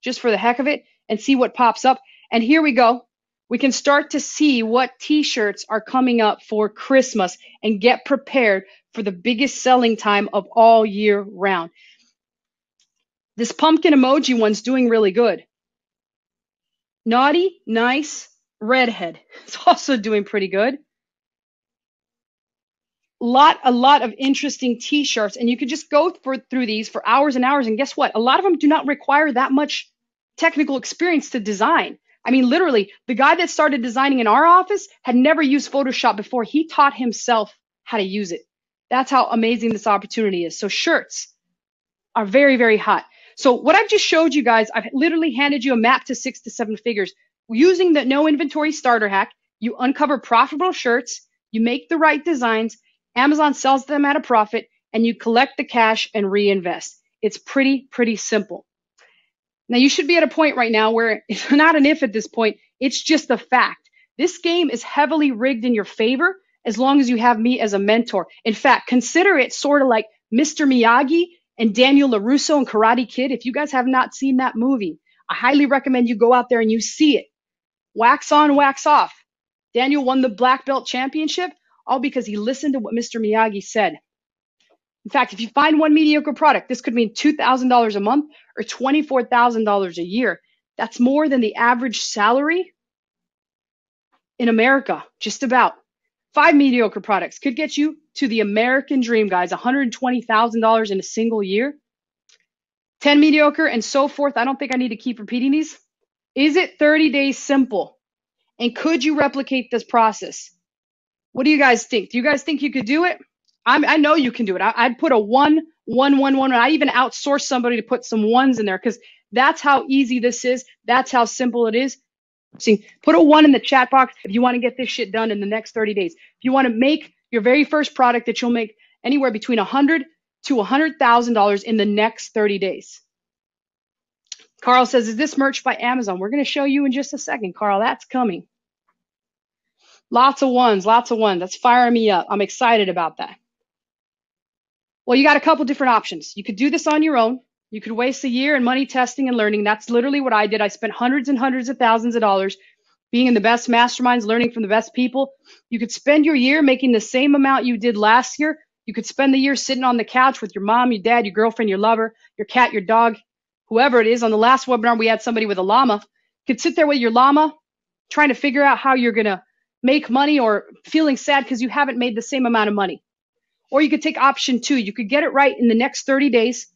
[SPEAKER 1] just for the heck of it and see what pops up. And here we go. we can start to see what t-shirts are coming up for Christmas and get prepared for the biggest selling time of all year round. This pumpkin emoji one's doing really good. Naughty, nice, redhead. It's also doing pretty good. A lot of interesting t-shirts, and you could just go through these for hours and hours, and guess what? A lot of them do not require that much technical experience to design. I mean, literally, the guy that started designing in our office had never used Photoshop before. He taught himself how to use it. That's how amazing this opportunity is. So shirts are very, very hot. So what I've just showed you guys, I've literally handed you a map to 6 to 7 figures. Using the no inventory starter hack, you uncover profitable shirts, you make the right designs, Amazon sells them at a profit, and you collect the cash and reinvest. It's pretty simple. Now you should be at a point right now where it's not an if at this point, it's just a fact. This game is heavily rigged in your favor as long as you have me as a mentor. In fact, consider it sort of like Mr. Miyagi and Daniel LaRusso and Karate Kid. If you guys have not seen that movie, I highly recommend you go out there and you see it. Wax on, wax off. Daniel won the black belt championship all because he listened to what Mr. Miyagi said. In fact, if you find one mediocre product, this could mean $2,000 a month or $24,000 a year. That's more than the average salary in America, just about. 5 mediocre products could get you to the American dream, guys, $120,000 in a single year. 10 mediocre and so forth. I don't think I need to keep repeating these. Is it 30 days simple? And could you replicate this process? What do you guys think? Do you guys think you could do it? I know you can do it. I'd put a 1, 1, 1, 1. I even outsource somebody to put some ones in there because that's how easy this is. That's how simple it is. See, put a 1 in the chat box if you want to get this shit done in the next 30 days. If you want to make your very first product that you'll make anywhere between $100 to $100,000 in the next 30 days. Carl says, is this merch by Amazon? We're going to show you in just a second, Carl. That's coming. Lots of ones, lots of ones. That's firing me up. I'm excited about that. Well, you got a couple different options. You could do this on your own. You could waste a year in money testing and learning. That's literally what I did. I spent hundreds and hundreds of thousands of dollars being in the best masterminds, learning from the best people. You could spend your year making the same amount you did last year. You could spend the year sitting on the couch with your mom, your dad, your girlfriend, your lover, your cat, your dog, whoever it is. On the last webinar, we had somebody with a llama. You could sit there with your llama trying to figure out how you're going to make money or feeling sad because you haven't made the same amount of money. Or you could take option 2. You could get it right in the next 30 days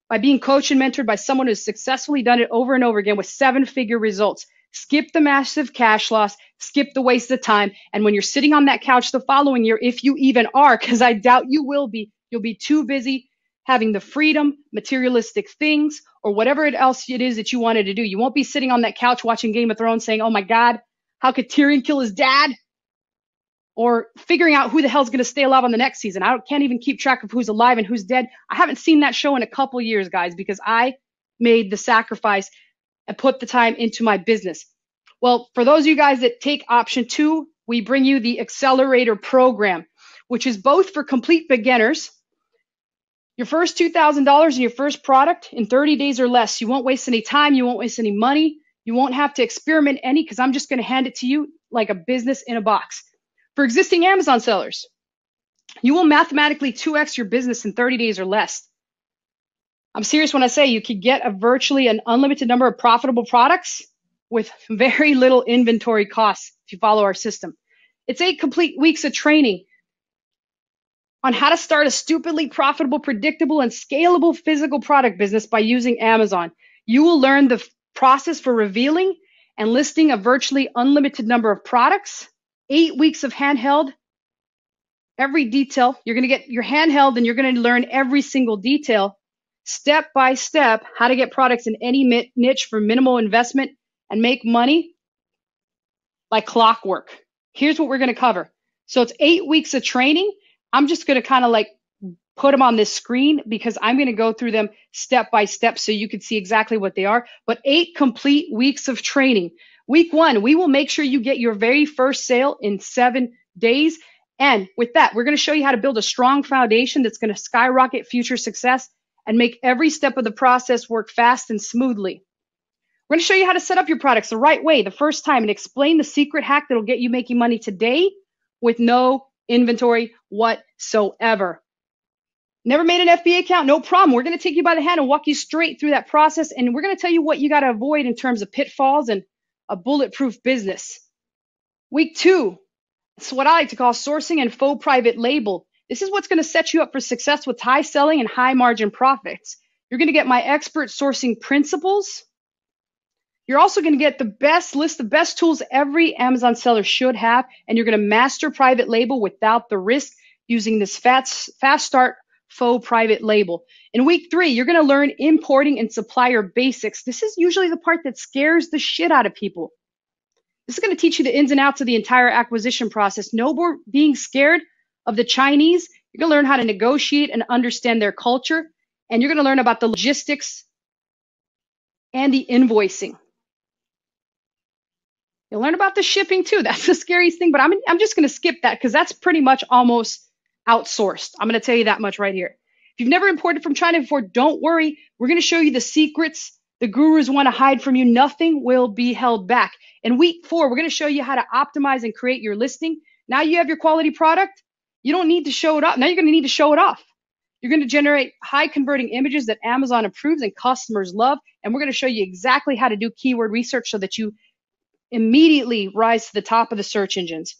[SPEAKER 1] by being coached and mentored by someone who's successfully done it over and over again with 7-figure results. Skip the massive cash loss, skip the waste of time. And when you're sitting on that couch the following year, if you even are, because I doubt you will be, you'll be too busy having the freedom, materialistic things, or whatever else it is that you wanted to do. You won't be sitting on that couch watching Game of Thrones saying, oh my God, how could Tyrion kill his dad? Or figuring out who the hell's going to stay alive on the next season. I can't even keep track of who's alive and who's dead. I haven't seen that show in a couple years, guys, because I made the sacrifice and put the time into my business. Well, for those of you guys that take option 2, we bring you the Accelerator program, which is both for complete beginners. Your first $2,000 in your first product in 30 days or less. You won't waste any time. You won't waste any money. You won't have to experiment any because I'm just going to hand it to you like a business in a box. For existing Amazon sellers, you will mathematically 2x your business in 30 days or less. I'm serious when I say you could get virtually an unlimited number of profitable products with very little inventory costs if you follow our system. It's 8 complete weeks of training on how to start a stupidly profitable, predictable, and scalable physical product business by using Amazon. You will learn the process for revealing and listing a virtually unlimited number of products. 8 weeks of handheld, every detail. You're going to get your handheld and you're going to learn every single detail, step by step, how to get products in any niche for minimal investment and make money like clockwork. Here's what we're going to cover. So it's 8 weeks of training. I'm just going to kind of like put them on this screen because I'm going to go through them step by step so you can see exactly what they are. But 8 complete weeks of training. Week 1, we will make sure you get your very first sale in 7 days. And with that, we're going to show you how to build a strong foundation that's going to skyrocket future success and make every step of the process work fast and smoothly. We're going to show you how to set up your products the right way the first time and explain the secret hack that'll get you making money today with no inventory whatsoever. Never made an FBA account? No problem. We're going to take you by the hand and walk you straight through that process. And we're going to tell you what you got to avoid in terms of pitfalls and a bulletproof business. Week 2, it's what I like to call sourcing and faux private label. This is what's going to set you up for success with high selling and high margin profits. You're going to get my expert sourcing principles. You're also going to get the best list of best tools every Amazon seller should have. And you're going to master private label without the risk using this fast start faux private label. In week 3, you're going to learn importing and supplier basics. This is usually the part that scares the shit out of people. This is going to teach you the ins and outs of the entire acquisition process. No more being scared of the Chinese. You're going to learn how to negotiate and understand their culture. And you're going to learn about the logistics and the invoicing. You'll learn about the shipping too. That's the scariest thing, but I'm just going to skip that because that's pretty much almost outsourced. I'm going to tell you that much right here. If you've never imported from China before, don't worry. We're going to show you the secrets the gurus want to hide from you. Nothing will be held back. In week 4, we're going to show you how to optimize and create your listing. Now you have your quality product. You don't need to show it off. Now you're going to need to show it off. You're going to generate high converting images that Amazon approves and customers love. And we're going to show you exactly how to do keyword research so that you immediately rise to the top of the search engines.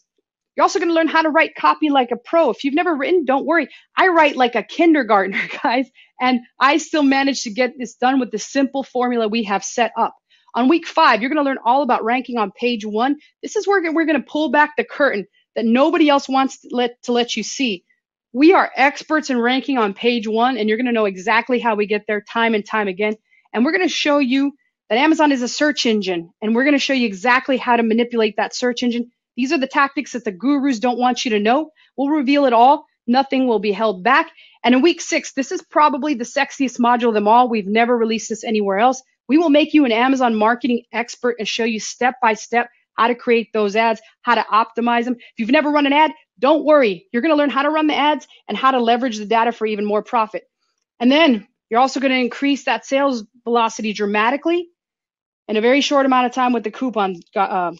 [SPEAKER 1] You're also going to learn how to write copy like a pro. If you've never written, don't worry. I write like a kindergartner, guys, and I still managed to get this done with the simple formula we have set up. On week 5, you're going to learn all about ranking on page 1. This is where we're going to pull back the curtain that nobody else wants to let you see. We are experts in ranking on page 1, and you're going to know exactly how we get there time and time again. And we're going to show you that Amazon is a search engine, and we're going to show you exactly how to manipulate that search engine. These are the tactics that the gurus don't want you to know. We'll reveal it all. Nothing will be held back. And in week 6, this is probably the sexiest module of them all. We've never released this anywhere else. We will make you an Amazon marketing expert and show you step by step how to create those ads, how to optimize them. If you've never run an ad, don't worry. You're going to learn how to run the ads and how to leverage the data for even more profit. And then you're also going to increase that sales velocity dramatically in a very short amount of time with the coupon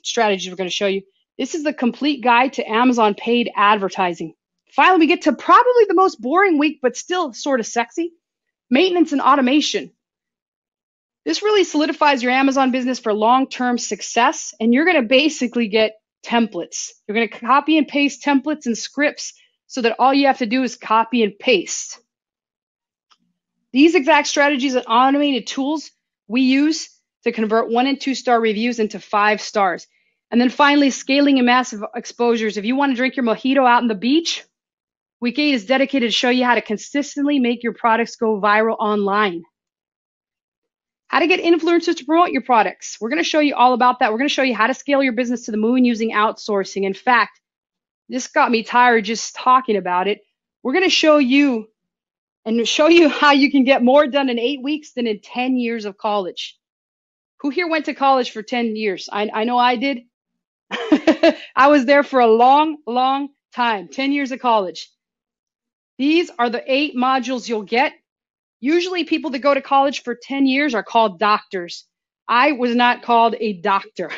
[SPEAKER 1] strategies we're going to show you. This is the complete guide to Amazon paid advertising. Finally, we get to probably the most boring week, but still sort of sexy, maintenance and automation. This really solidifies your Amazon business for long-term success, and you're going to basically get templates. You're going to copy and paste templates and scripts so that all you have to do is copy and paste. These exact strategies and automated tools we use to convert 1- and 2-star reviews into 5 stars. And then finally, scaling and massive exposures. If you want to drink your mojito out on the beach, week 8 is dedicated to show you how to consistently make your products go viral online. How to get influencers to promote your products. We're going to show you all about that. We're going to show you how to scale your business to the moon using outsourcing. In fact, this got me tired just talking about it. We're going to show you how you can get more done in 8 weeks than in 10 years of college. Who here went to college for 10 years? I know I did. I was there for a long, long time, 10 years of college. These are the 8 modules you'll get. Usually people that go to college for 10 years are called doctors. I was not called a doctor,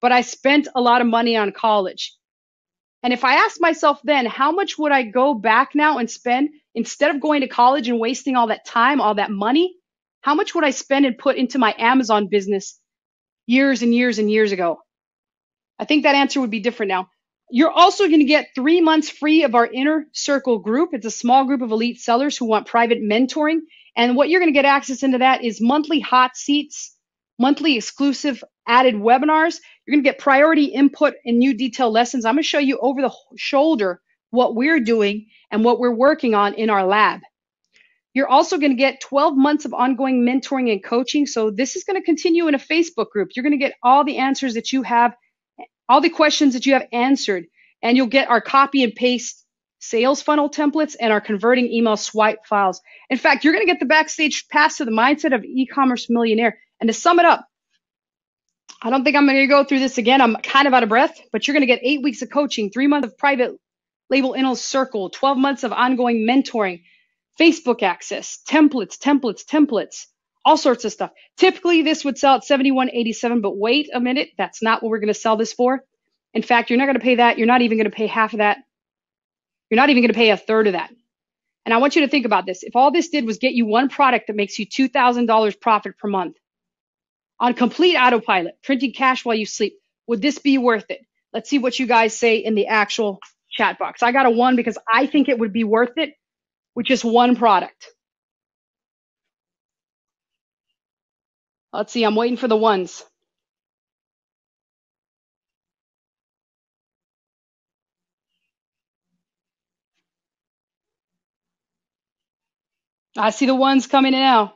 [SPEAKER 1] but I spent a lot of money on college. And if I asked myself then, how much would I go back now and spend instead of going to college and wasting all that time, all that money? How much would I spend and put into my Amazon business years and years and years ago? I think that answer would be different now. You're also going to get 3 months free of our Inner Circle group. It's a small group of elite sellers who want private mentoring. And what you're going to get access into that is monthly hot seats, monthly exclusive added webinars. You're going to get priority input and new detailed lessons. I'm going to show you over the shoulder what we're doing and what we're working on in our lab. You're also going to get 12 months of ongoing mentoring and coaching. So this is going to continue in a Facebook group. You're going to get all the answers that you have, all the questions that you have answered, and you'll get our copy and paste sales funnel templates and our converting email swipe files. In fact, you're going to get the backstage pass to the mindset of e-commerce millionaire. And to sum it up, I don't think I'm going to go through this again. I'm kind of out of breath, but you're going to get 8 weeks of coaching, 3 months of private label Inner Circle, 12 months of ongoing mentoring, Facebook access, templates, all sorts of stuff. Typically, this would sell at $71.87, but wait a minute, that's not what we're going to sell this for. In fact, you're not going to pay that. You're not even going to pay half of that. You're not even going to pay a third of that. And I want you to think about this. If all this did was get you one product that makes you $2,000 profit per month on complete autopilot, printing cash while you sleep, would this be worth it? Let's see what you guys say in the actual chat box. I got a 1 because I think it would be worth it with just one product. Let's see, I'm waiting for the ones. I see the ones coming in now.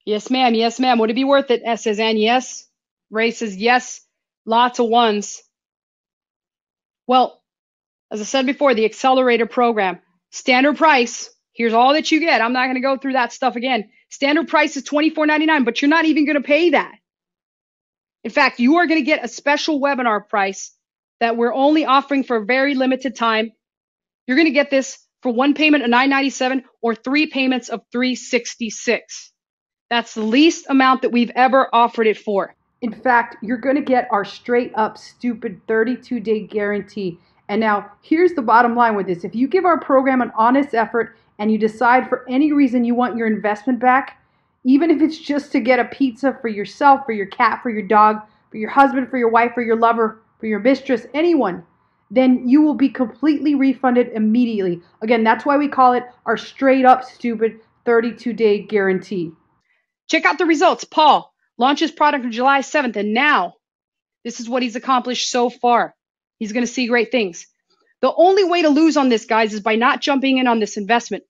[SPEAKER 1] Yes, ma'am. Yes, ma'am. Would it be worth it? S says, and yes. Ray says, yes. Lots of ones. Well, as I said before, the accelerator program, standard price, here's all that you get. I'm not going to go through that stuff again. Standard price is $24.99, but you're not even going to pay that. In fact, you are going to get a special webinar price that we're only offering for a very limited time. You're going to get this for one payment of $9.97 or 3 payments of $366. That's the least amount that we've ever offered it for.
[SPEAKER 2] In fact, you're going to get our straight up stupid 32-day guarantee. And now here's the bottom line with this. If you give our program an honest effort and you decide for any reason you want your investment back, even if it's just to get a pizza for yourself, for your cat, for your dog, for your husband, for your wife, for your lover, for your mistress, anyone, then you will be completely refunded immediately. Again, that's why we call it our straight up stupid 32-day guarantee.
[SPEAKER 1] Check out the results. Paul launches product on July 7th, and now this is what he's accomplished so far. He's going to see great things. The only way to lose on this, guys, is by not jumping in on this investment.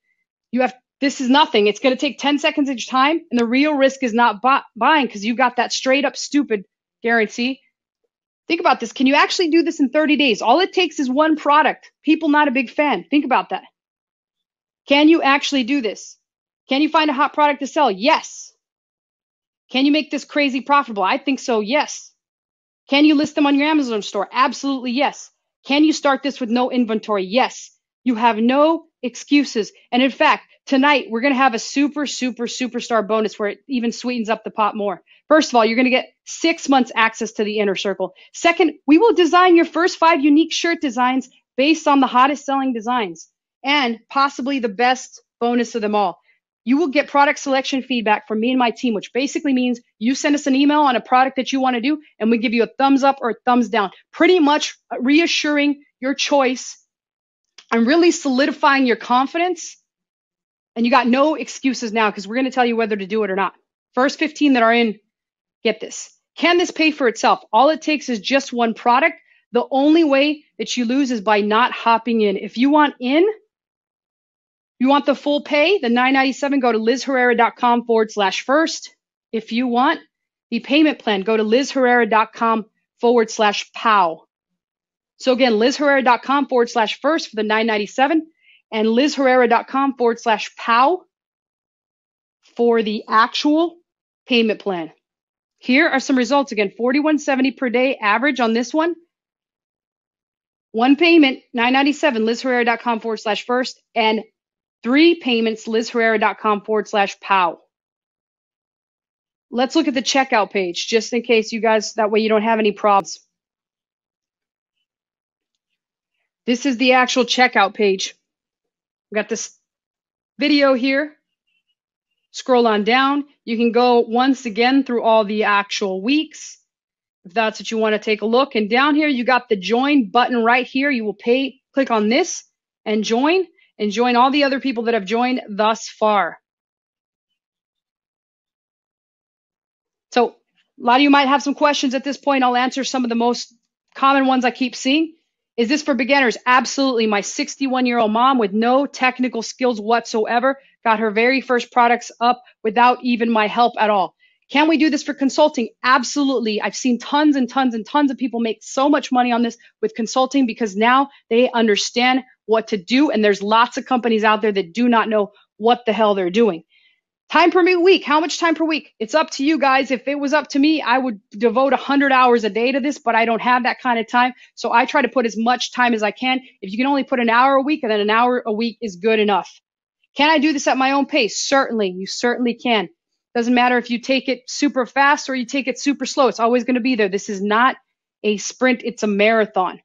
[SPEAKER 1] This is nothing. It's going to take 10 seconds each time, and the real risk is not buying because you've got that straight up stupid guarantee. Think about this. Can you actually do this in 30 days? All it takes is one product. People not a big fan. Think about that. Can you actually do this? Can you find a hot product to sell? Yes. Can you make this crazy profitable? I think so, yes. Can you list them on your Amazon store? Absolutely, yes. Can you start this with no inventory? Yes. You have no excuses. And in fact, tonight we're going to have a superstar bonus where it even sweetens up the pot more. First of all, you're going to get 6 months access to the inner circle. Second, we will design your first 5 unique shirt designs based on the hottest selling designs. And possibly the best bonus of them all. You will get product selection feedback from me and my team, which basically means you send us an email on a product that you want to do, and we give you a thumbs up or a thumbs down, pretty much reassuring your choice and really solidifying your confidence. And you got no excuses now because we're going to tell you whether to do it or not. First 15 that are in, get this. Can this pay for itself? All it takes is just one product. The only way that you lose is by not hopping in. If you want in, you want the full pay, the $9.97, go to lizherrera.com/first. If you want the payment plan, go to lizherrera.com/POW. So again, lizherrera.com/first for the $9.97 and lizherrera.com/POW for the actual payment plan. Here are some results again, $41.70 per day average on this one. One payment, $9.97, lizherrera.com/first, and 3 payments, lizherrera.com/POW. Let's look at the checkout page, just in case you guys, that way you don't have any problems. This is the actual checkout page. We got this video here. Scroll on down. You can go once again through all the actual weeks, if that's what you want to take a look. And down here, you got the join button right here. You will click on this and join all the other people that have joined thus far. So a lot of you might have some questions at this point. I'll answer some of the most common ones I keep seeing. Is this for beginners? Absolutely. My 61-year-old mom with no technical skills whatsoever got her very first products up without even my help at all. Can we do this for consulting? Absolutely. I've seen tons and tons and tons of people make so much money on this with consulting because now they understand what to do. And there's lots of companies out there that do not know what the hell they're doing. Time per week. How much time per week? It's up to you guys. If it was up to me, I would devote 100 hours a day to this, but I don't have that kind of time. So I try to put as much time as I can. If you can only put an hour a week, then an hour a week is good enough. Can I do this at my own pace? Certainly. You certainly can. Doesn't matter if you take it super fast or you take it super slow. It's always going to be there. This is not a sprint. It's a marathon.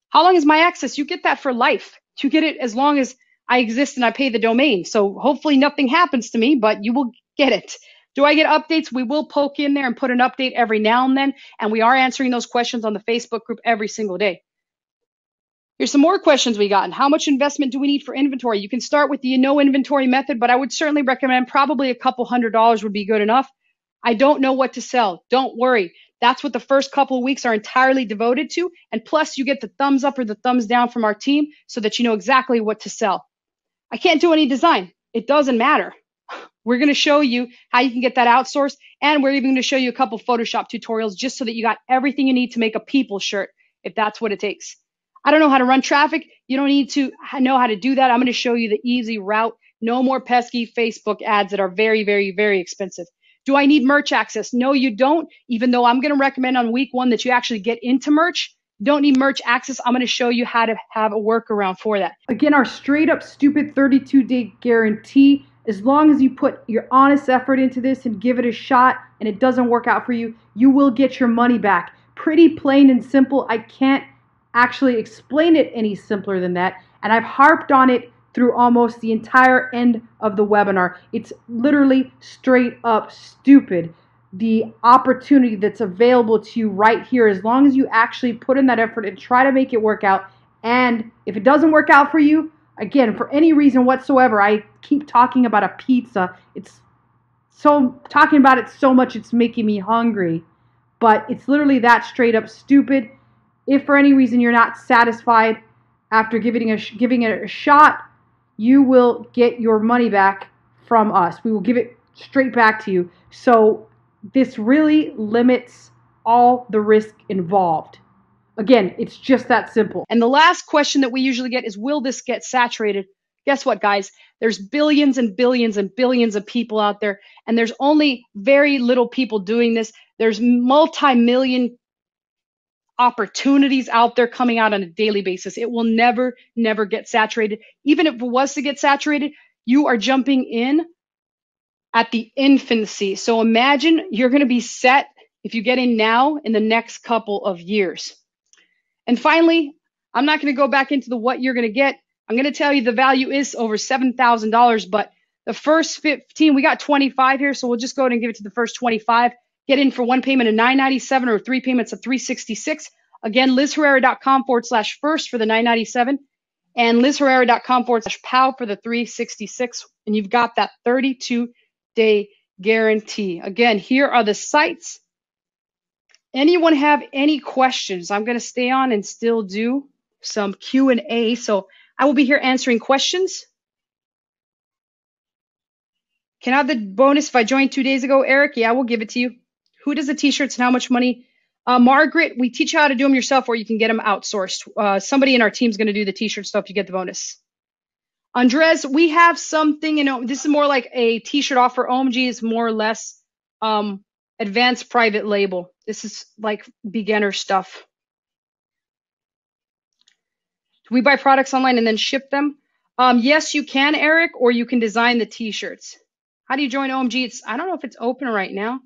[SPEAKER 1] How long is my access? You get that for life. You get it as long as I exist and I pay the domain. So hopefully nothing happens to me, but you will get it. Do I get updates? We will poke in there and put an update every now and then. And we are answering those questions on the Facebook group every single day. Here's some more questions we got. How much investment do we need for inventory? You can start with the no inventory method, but I would certainly recommend probably a couple $100 would be good enough. I don't know what to sell. Don't worry. That's what the first couple of weeks are entirely devoted to. And plus you get the thumbs up or the thumbs down from our team so that you know exactly what to sell. I can't do any design. It doesn't matter. We're going to show you how you can get that outsourced. And we're even going to show you a couple Photoshop tutorials just so that you got everything you need to make a people shirt, if that's what it takes. I don't know how to run traffic. You don't need to know how to do that. I'm going to show you the easy route. No more pesky Facebook ads that are very, very, very expensive. Do I need merch access? No, you don't. Even though I'm going to recommend on week 1 that you actually get into merch. Don't need merch access. I'm going to show you how to have a workaround for that.
[SPEAKER 2] Again, our straight up stupid 32-day guarantee. As long as you put your honest effort into this and give it a shot and it doesn't work out for you, you will get your money back. Pretty plain and simple. I can't actually explain it any simpler than that. And I've harped on it through almost the entire end of the webinar. It's literally straight up stupid. The opportunity that's available to you right here, as long as you actually put in that effort and try to make it work out. And if it doesn't work out for you, again, for any reason whatsoever, I keep talking about a pizza. Talking about it so much, it's making me hungry. But it's literally that straight up stupid. If for any reason you're not satisfied after giving it a shot, you will get your money back from us. We will give it straight back to you. So this really limits all the risk involved. Again, it's just that simple.
[SPEAKER 1] And the last question that we usually get is, will this get saturated? Guess what, guys? There's billions and billions and billions of people out there, and there's only very little people doing this. There's multi-million opportunities out there coming out on a daily basis. It will never, never get saturated. Even if it was to get saturated, you are jumping in at the infancy. So imagine you're going to be set if you get in now in the next couple of years. And finally, I'm not going to go back into what you're going to get. I'm going to tell you the value is over $7,000, but the first 15, we got 25 here, so we'll just go ahead and give it to the first 25. Get in for one payment of $997 or 3 payments of $366. Again, lizherrera.com/first for the $997 and lizherrera.com/pow for the $366. And you've got that 32-day guarantee. Again, here are the sites. Anyone have any questions? I'm going to stay on and still do some Q&A. So I will be here answering questions. Can I have the bonus if I joined 2 days ago? Eric, yeah, we'll give it to you. Who does the t-shirts and how much money? Margaret, we teach you how to do them yourself or you can get them outsourced. Somebody in our team is going to do the t-shirt stuff. You get the bonus. Andres, we have something, this is more like a t-shirt offer. OMG is more or less advanced private label. This is like beginner stuff. Do we buy products online and then ship them? Yes, you can, Eric, or you can design the t-shirts. How do you join OMG? I don't know if it's open right now.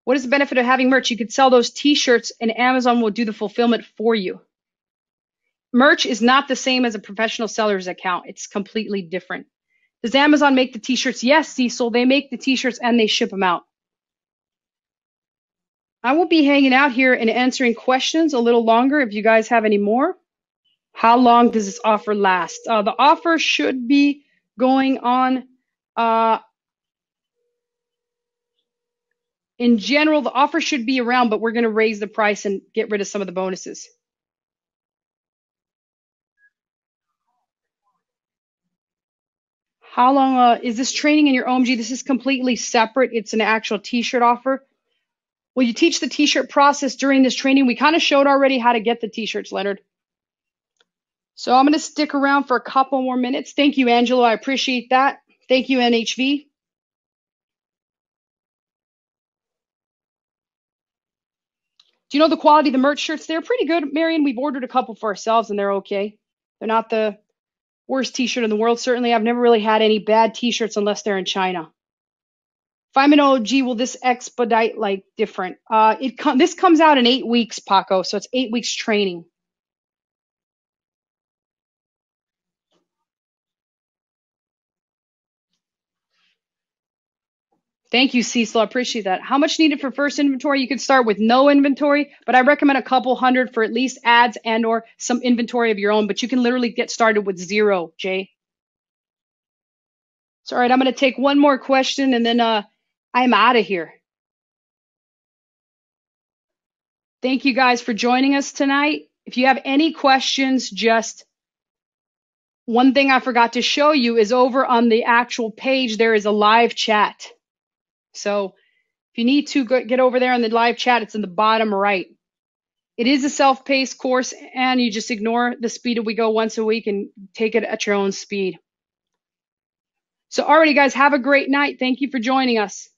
[SPEAKER 1] What is the benefit of having merch? You could sell those t-shirts and Amazon will do the fulfillment for you. Merch is not the same as a professional seller's account. It's completely different. Does Amazon make the t-shirts? Yes, Cecil, they make the t-shirts and they ship them out. I will be hanging out here and answering questions a little longer if you guys have any more. How long does this offer last? The offer should be going on. In general, the offer should be around, but we're going to raise the price and get rid of some of the bonuses. How long is this training in your OMG? This is completely separate. It's an actual t-shirt offer. Will you teach the t-shirt process during this training? We kind of showed already how to get the t-shirts, Leonard. So I'm going to stick around for a couple more minutes. Thank you, Angelo. I appreciate that. Thank you, NHV. Do you know the quality of the merch shirts? They're pretty good, Marion. We've ordered a couple for ourselves and they're okay. They're not the Worst t-shirt in the world. Certainly, I've never really had any bad t-shirts unless they're in China. If I'm an OG, will this expedite like different? This comes out in 8 weeks, Paco. So it's 8 weeks training. Thank you, Cecil. I appreciate that. How much needed for first inventory? You could start with no inventory, but I recommend a couple hundred for at least ads and or some inventory of your own, but you can literally get started with 0, Jay. So, all right, I'm going to take one more question and then I'm out of here. Thank you guys for joining us tonight. If you have any questions, just one thing I forgot to show you is over on the actual page, there is a live chat. So if you need to get over there on the live chat, it's in the bottom right. It is a self-paced course, and you just ignore the speed we go once a week and take it at your own speed. So alrighty, guys, have a great night. Thank you for joining us.